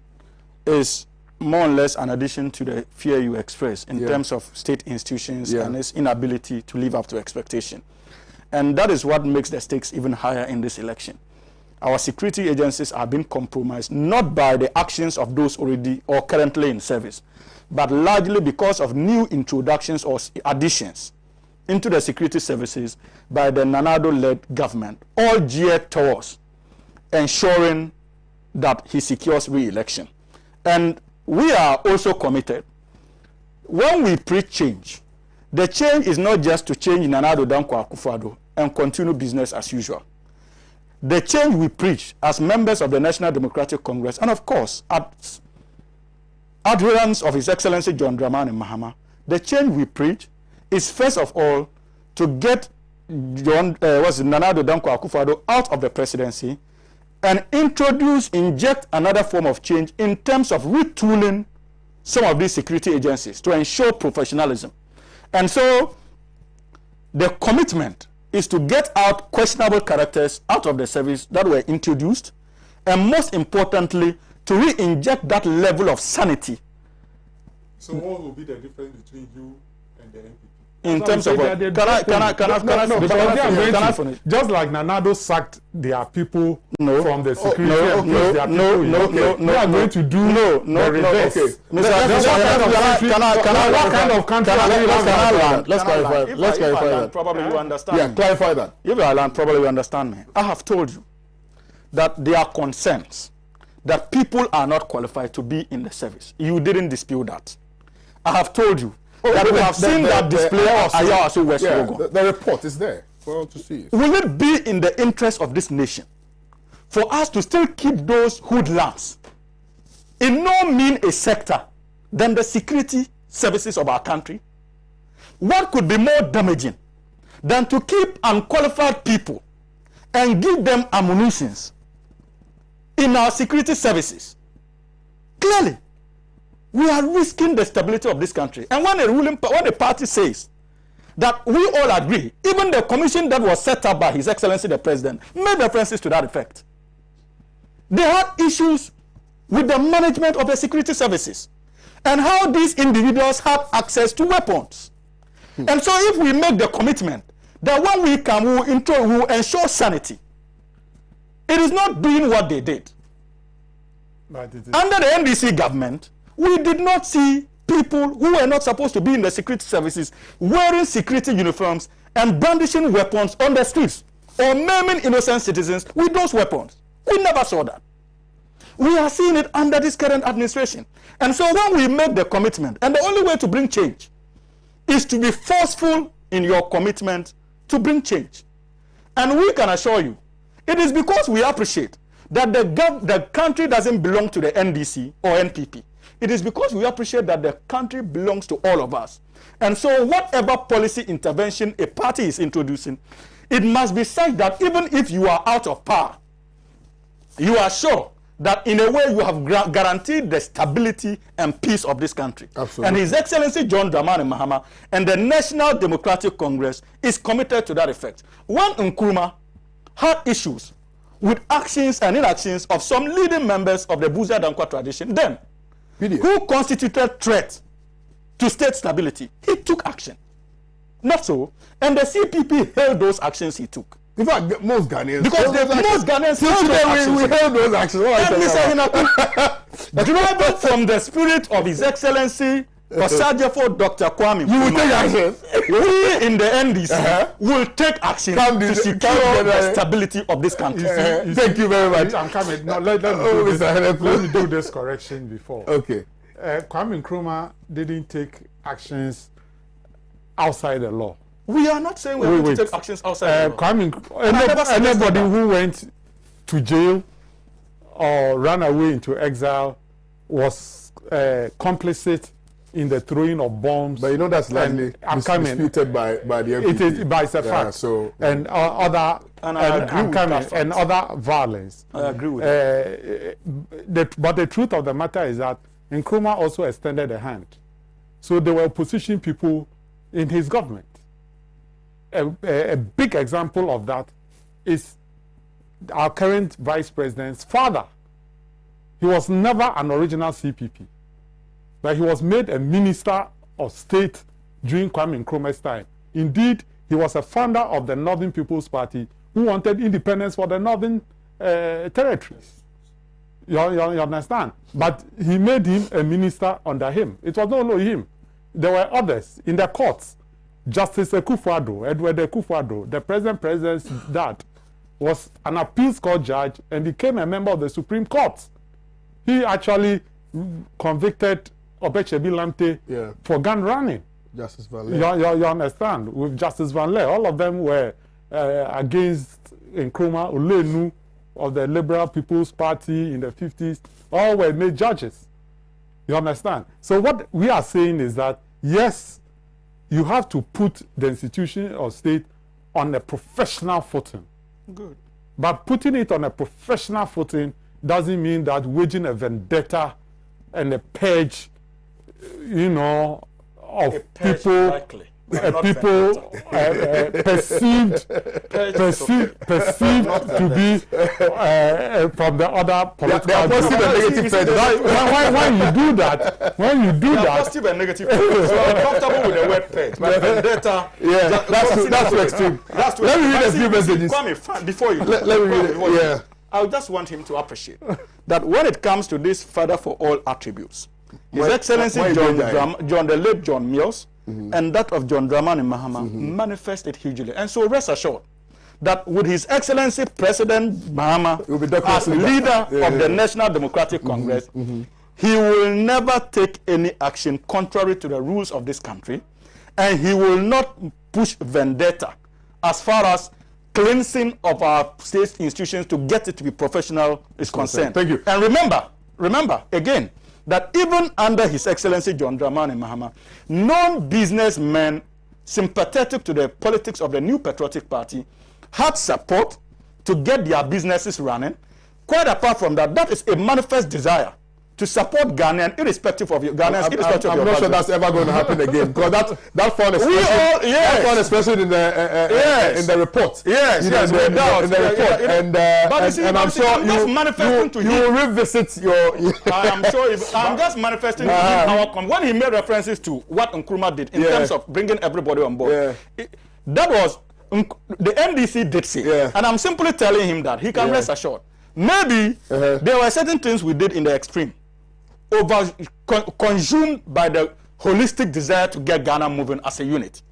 is more or less an addition to the fear you express in terms of state institutions and its inability to live up to expectation. And that is what makes the stakes even higher in this election. Our security agencies are being compromised not by the actions of those already or currently in service, but largely because of new introductions or additions into the security services by the Nanado-led government, all geared towards ensuring that he secures re-election. And we are also committed. When we preach change, the change is not just to change Nanado Dankwa Akufo-Addo and continue business as usual. The change we preach as members of the National Democratic Congress, and of course, as adherents of His Excellency John Dramani Mahama, the change we preach is first of all to get Nanado Dankwa Akufo-Addo out of the presidency and inject another form of change in terms of retooling some of these security agencies to ensure professionalism. And so the commitment is to get out questionable characters out of the service that were introduced, and most importantly, to re-inject that level of sanity. So what will be the difference between you and the NPP? In terms of what? Can I finish? Just like Nanado sacked their people from the security they are going to do the reverse. Okay. What kind of country are we? Let's clarify. Let's clarify that. Probably you understand. Yeah, clarify that. If I land, probably you understand me. I have told you that there are concerns that people are not qualified to be in the service. You didn't dispute that. I have told you that we have seen that display of Ayawaso West logo. The report is there for all to see. Will it be in the interest of this nation for us to still keep those hoodlums in no mean a sector than the security services of our country? What could be more damaging than to keep unqualified people and give them ammunitions in our security services? Clearly, we are risking the stability of this country. And when the party says that we all agree, even the commission that was set up by His Excellency the President made references to that effect. They had issues with the management of the security services and how these individuals have access to weapons. And so if we make the commitment that when we come, we will ensure sanity, it is not doing what they did. Under the NDC government, we did not see people who were not supposed to be in the security services wearing security uniforms and brandishing weapons on the streets or maiming innocent citizens with those weapons. We never saw that. We are seeing it under this current administration. And so when we make the commitment, and the only way to bring change is to be forceful in your commitment to bring change. And we can assure you, it is because we appreciate that the country doesn't belong to the NDC or NPP. It is because we appreciate that the country belongs to all of us. And so whatever policy intervention a party is introducing it must be such that even if you are out of power, you are sure that in a way you have guaranteed the stability and peace of this country. Absolutely. And His Excellency John Dramani Mahama and the National Democratic Congress is committed to that effect. When Nkrumah had issues with actions and inactions of some leading members of the Buza Dankwa tradition, then who constituted threat to state stability, he took action. Not so. And the CPP held those actions he took. In fact, most Ghanaians. Because most Ghanaians held those actions. We held those actions. Driven from the spirit of His Excellency Osajefo Dr. Kwame, you will take action. We in the NDC will take action to secure the stability of this country. Thank you very much. I'm coming. No, let me do this correction before. Okay. Kwame Nkrumah didn't take actions outside the law. We are not saying we are going to take actions outside the law. Anybody who went to jail or ran away into exile was complicit in the throwing of bombs. But you know that's likely disputed by the MPP. It is by the fact. So, and other and other violence. I agree with that. But the truth of the matter is that Nkrumah also extended a hand. So there were opposition people in his government. A big example of that is our current vice president's father. He was never an original CPP, but he was made a minister of state during Kwame Nkrumah's time. Indeed, he was a founder of the Northern People's Party who wanted independence for the Northern territories. You understand? But he made him a minister under him. It was not only him. There were others in the courts. Justice Akufo-Addo, Edward Akufo-Addo, the president's dad, was an appeals court judge and became a member of the Supreme Court. He actually convicted Obechebi Lamte for gun running. Justice Van Ley. You understand? With Justice Van Ley, all of them were against Nkrumah. Olenu of the Liberal People's Party in the 50s, all were made judges. You understand? So what we are saying is that, yes, you have to put the institution of state on a professional footing. Good. But putting it on a professional footing doesn't mean that waging a vendetta and a purge, of people, perceived to be from the other political positive and negative purge. When you do that, positive and negative purge. So I'm comfortable with the word purge. But vendetta, that's too extreme. Let me read a few messages. Kwame, before you let me read it. Yeah. I just want him to appreciate that when it comes to this father for all attributes, His Excellency the late John Mills, and that of John Dramani Mahama manifested hugely. And so rest assured that with His Excellency President Mahama as leader of the National Democratic Congress, he will never take any action contrary to the rules of this country, and he will not push vendetta as far as cleansing of our state institutions to get it to be professional is concerned. Thank you. And remember again, that even under His Excellency John Dramani Mahama, non-businessmen sympathetic to the politics of the New Patriotic Party had support to get their businesses running. Quite apart from that, that is a manifest desire to support Ghanaian, irrespective of your Ghanaians. I'm not sure that's ever going to happen again, because that fund is present in the report. Yes, in the report, and I'm sure you will revisit your. I'm sure. I'm just manifesting our when he made references to what Nkrumah did in terms of bringing everybody on board. That was the NDC did say, and I'm simply telling him that he can rest assured. Maybe there were certain things we did in the extreme, consumed by the holistic desire to get Ghana moving as a unit.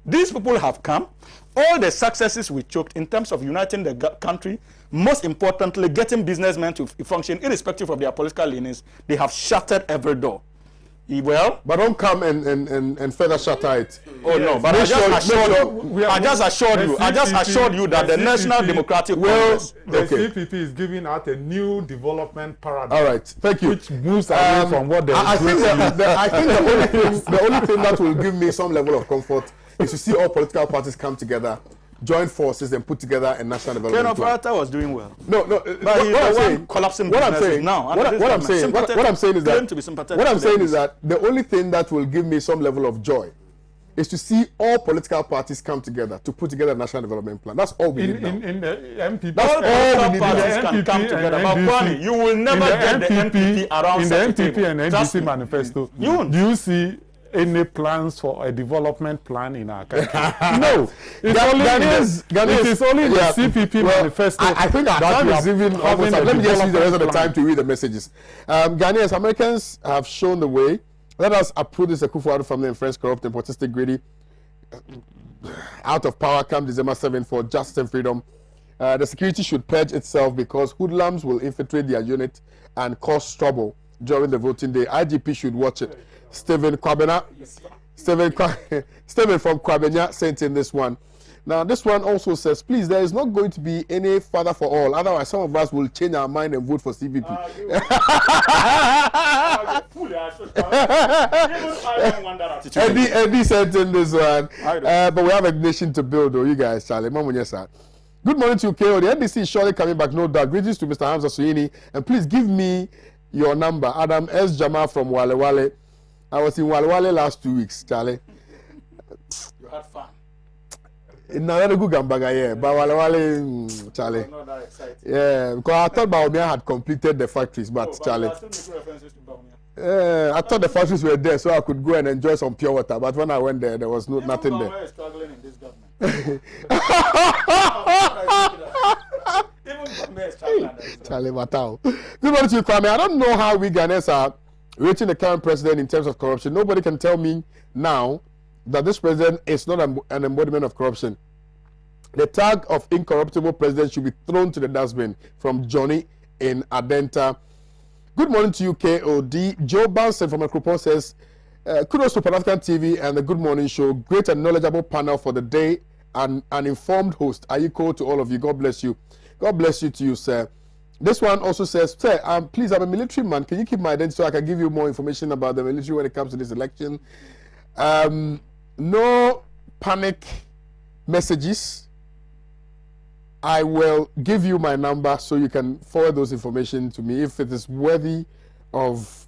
These people have come. All the successes we choked in terms of uniting the country, most importantly, getting businessmen to function irrespective of their political leanings, they have shattered every door. Well, but don't come and further shatter it. Oh no! But I just assured you that the National Democratic Congress, the CPP is giving out a new development paradigm. All right, thank you. Which moves away from what they. I think the only thing that will give me some level of comfort is to see all political parties come together, join forces and put together a national development plan. Kenofrata was doing well. No, But he's the one collapsing businesses now. What I'm saying is that the only thing that will give me some level of joy is to see all political parties come together to put together a national development plan. That's all we need now. In the MPP, All political parties can come together. But Kwame, you will never get the MPP around in the such a MPP table. and Trust NDC me. manifesto. You won't. Do you see any plans for a development plan in our country? No. It is only the CPP manifesto. I think our time is even almost up. Let me just use the rest of the time to read the messages. Ghanaians, Americans have shown the way. Let us approve this Akufo-Addo family and friends corrupt, nepotistic, greedy, out of power come December 7th for justice and freedom. The security should purge itself because hoodlums will infiltrate their unit and cause trouble during the voting day. IGP should watch it. Stephen from Kwabena sent in this one. Now, this one also says, please, there is not going to be any father for all. Otherwise, some of us will change our mind and vote for CPP. Eddie sent in this one. But we have a nation to build, though, you guys, Charlie. Good morning to you, KO. The NDC is surely coming back, no doubt. Greetings to Mr. Hamza Suini. And please give me your number. Adam S. Jamal from Wale Wale. I was in Wale Wale last 2 weeks, Charlie. You had fun. No, that's a good gambaga, yeah. But Wale, Charlie. Not that exciting. Yeah, because I thought Baumia had completed the factories, but Charlie. I still make references to Baumia. I thought the factories were there so I could go and enjoy some pure water. But when I went there, there was nothing there. Baumia is struggling in this government. Even Baumia is struggling. Charlie Matao. Good morning to you, Kwame. I don't know how we Ghanaians are rating the current president in terms of corruption. Nobody can tell me now that this president is not an embodiment of corruption. The tag of incorruptible president should be thrown to the dustbin. From Johnny in Adenta. Good morning to you, KOD. Joe Banson from Akropon says, kudos to Pan-African TV and the Good Morning Show. Great and knowledgeable panel for the day and an informed host. I equal to all of you. God bless you. God bless you to you, sir. This one also says, sir, please, I'm a military man. Can you keep my identity so I can give you more information about the military when it comes to this election? No panic messages. I will give you my number so you can forward those information to me. If it is worthy of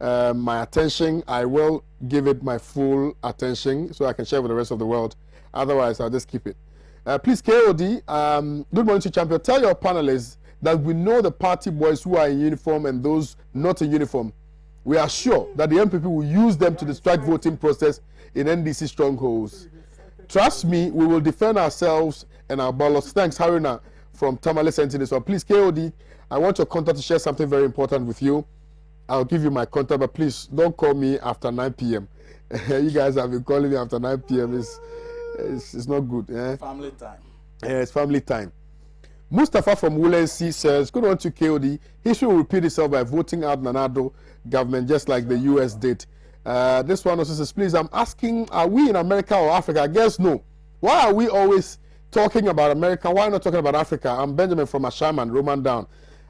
my attention, I will give it my full attention so I can share with the rest of the world. Otherwise, I'll just keep it. Please, KOD, good morning to Champion. Tell your panelists that we know the party boys who are in uniform and those not in uniform. We are sure that the MPP will use them to distract voting process in NDC strongholds. Trust me, we will defend ourselves and our ballots. Thanks, Haruna from Tamale Sentinel. So please, KOD, I want your contact to share something very important with you. I'll give you my contact, but please don't call me after 9 p.m. You guys have been calling me after 9 p.m. It's not good. Eh? Family time. Yeah, it's family time. Mustafa from Wulensi says, good on to KOD. History will repeat itself by voting out Nanado government just like the US did. This one also says, please, I'm asking, are we in America or Africa? I guess no. Why are we always talking about America? Why not talking about Africa? I'm Benjamin from Ashaman, Roman Down.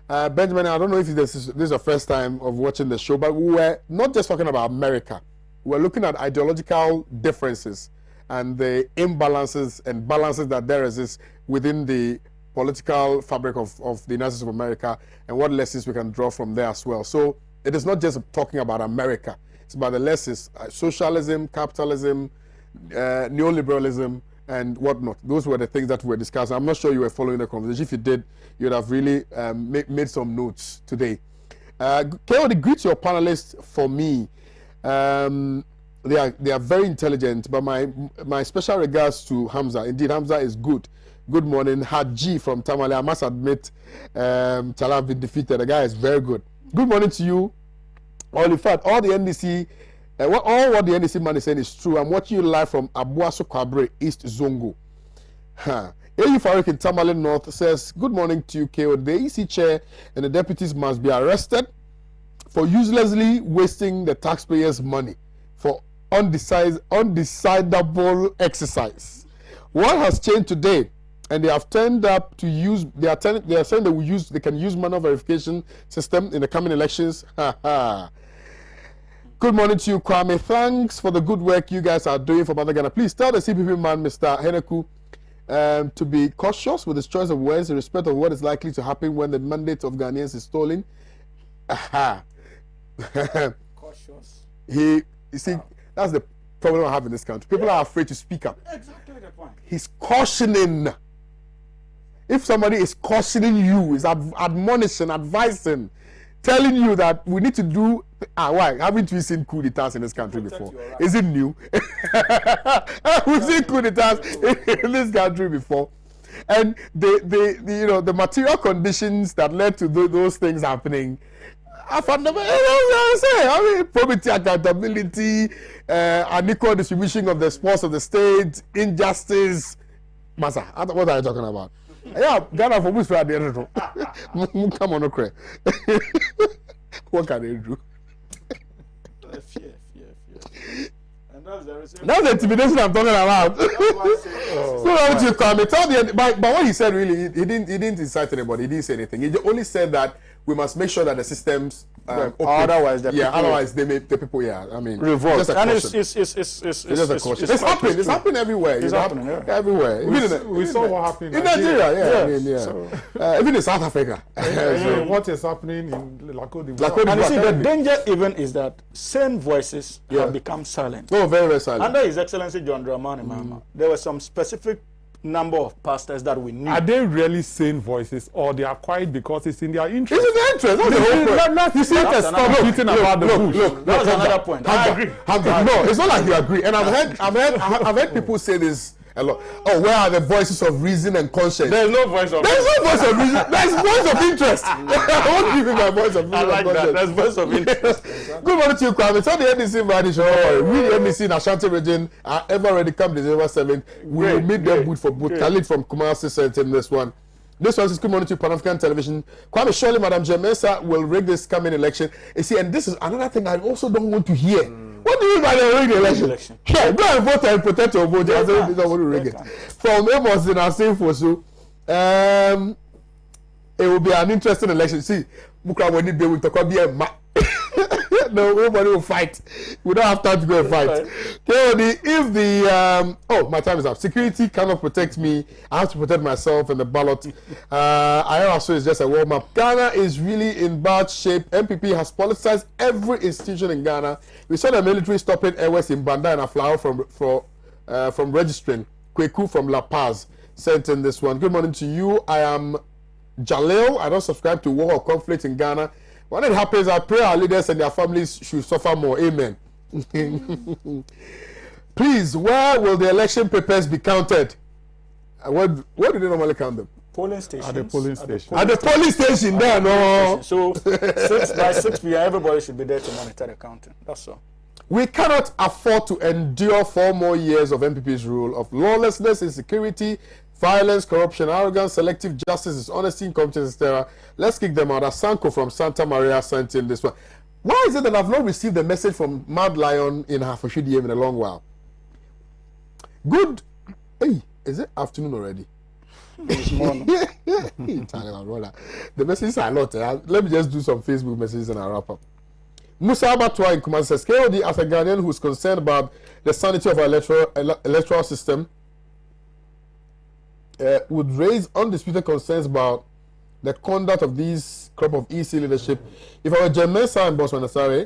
Benjamin, I don't know if this is the first time of watching the show, but we were not just talking about America. We're looking at ideological differences and the imbalances and balances that there exist within the political fabric of the United States of America and what lessons we can draw from there as well. So it is not just talking about America. It's about the lessons, socialism, capitalism, neoliberalism, and whatnot. Those were the things that we were discussing. I'm not sure you were following the conversation. If you did, you would have really made some notes today. KOD, greet your panelists for me. They are very intelligent, but my special regards to Hamza. Indeed, Hamza is good. Good morning, Haji from Tamale. I must admit, Chala have been defeated. The guy is very good. Good morning to you. In fact, all the NDC, all what the NDC man is saying is true. I'm watching you live from Abuaso Kwabre, East Zongo. Ayu Farouk in Tamale North says, good morning to you, KO. The EC chair and the deputies must be arrested for uselessly wasting the taxpayers' money for undecidable exercise. What has changed today? And they have turned up to use. They are saying they can use manual verification system in the coming elections. Good morning to you, Kwame. Thanks for the good work you guys are doing for Mother Ghana. Please tell the CPP man, Mr. Heneku, to be cautious with his choice of words in respect of what is likely to happen when the mandate of Ghanaians is stolen. Cautious. You see, that's the problem I have in this country. People are afraid to speak up. Exactly the point. He's cautioning. If somebody is cautioning you, is admonishing, advising, telling you that we need to do. Why? Haven't we seen coup d'etats in this country before? Is it new? We've seen coup d'etats in this country before, and the material conditions that led to those things happening are fundamental. I mean, probity, accountability, unequal distribution of the spoils of the state, injustice. Masa, what are you talking about? Yeah, Ghana for which at the end. Come on, okay. What can they do? Fear. And that's the intimidation I'm talking about. So what you come? But what he said really, he didn't incite anybody. He didn't say anything. He only said that we must make sure that the systems otherwise the people I mean revolt. And it's just a caution. It's happening. It's happening everywhere. It's happening everywhere. We saw what happened in Nigeria. So, even in South Africa. So what is happening in Lakodi? And you see, the danger even is that sane voices have become silent. Oh, very, very silent. Under His Excellency John Dramani Mahama, there were some specific number of pastors that we need. Are they really sane voices, or they are quiet because it's in their interest? It's in their interest. That's the whole point. You see, stop tweeting about the bush. Look, that's another point. I agree. No, it's not like you agree. And I've heard people say this a lot. Oh, where are the voices of reason and conscience? There's no voice of. There's no voice of reason. There's voice of interest. I won't give you my voice of reason. I like that. There's voice of interest. Good morning to you, Kwame. So the NDC rally show. We the NDC in Ashanti region are ever ready come December 7th. We will meet them boot for boot. Khalid from Kumasi sent in this one. This one is good morning to Pan African Television. Kwame, surely Madam Jemesa will rig this coming election. You see, and this is another thing I also don't want to hear. What do you mean by the rig election? Yeah, go and vote and protect your vote. I don't want to rig it. From Amos in our same for so, it will be an interesting election. See, Mukra when it will talk be a no, nobody will fight. We don't have time to go and fight. If the my time is up. Security cannot protect me. I have to protect myself and the ballot. I also is just a warm up. Ghana is really in bad shape. MPP has politicized every institution in Ghana. We saw the military stopping airways in Banda and a flower from registering. Kweku from La Paz sent in this one. Good morning to you. I am Jaleel. I don't subscribe to war or conflict in Ghana. When it happens, I pray our leaders and their families should suffer more. Amen. Please, where will the election papers be counted? Where do they normally count them? Polling stations. At the polling station. At the polling station there, no. So by 6 p.m., everybody should be there to monitor the counting. That's all. We cannot afford to endure 4 more years of MPP's rule of lawlessness, insecurity, violence, corruption, arrogance, selective justice, dishonesty, incompetence, etc. Let's kick them out. Asanko from Santa Maria sent in this one. Why is it that I've not received a message from Mad Lion in Hafashidiem in a long while? Good. Hey, is it afternoon already? It's morning. The messages are a lot. Let me just do some Facebook messages and I'll wrap up. Musa Abatwa in Kumasi says, KOD, as a Ghanaian who is concerned about the sanity of our electoral system, would raise undisputed concerns about the conduct of these crop of EC leadership. If I were Jemesa and Boss Manasare,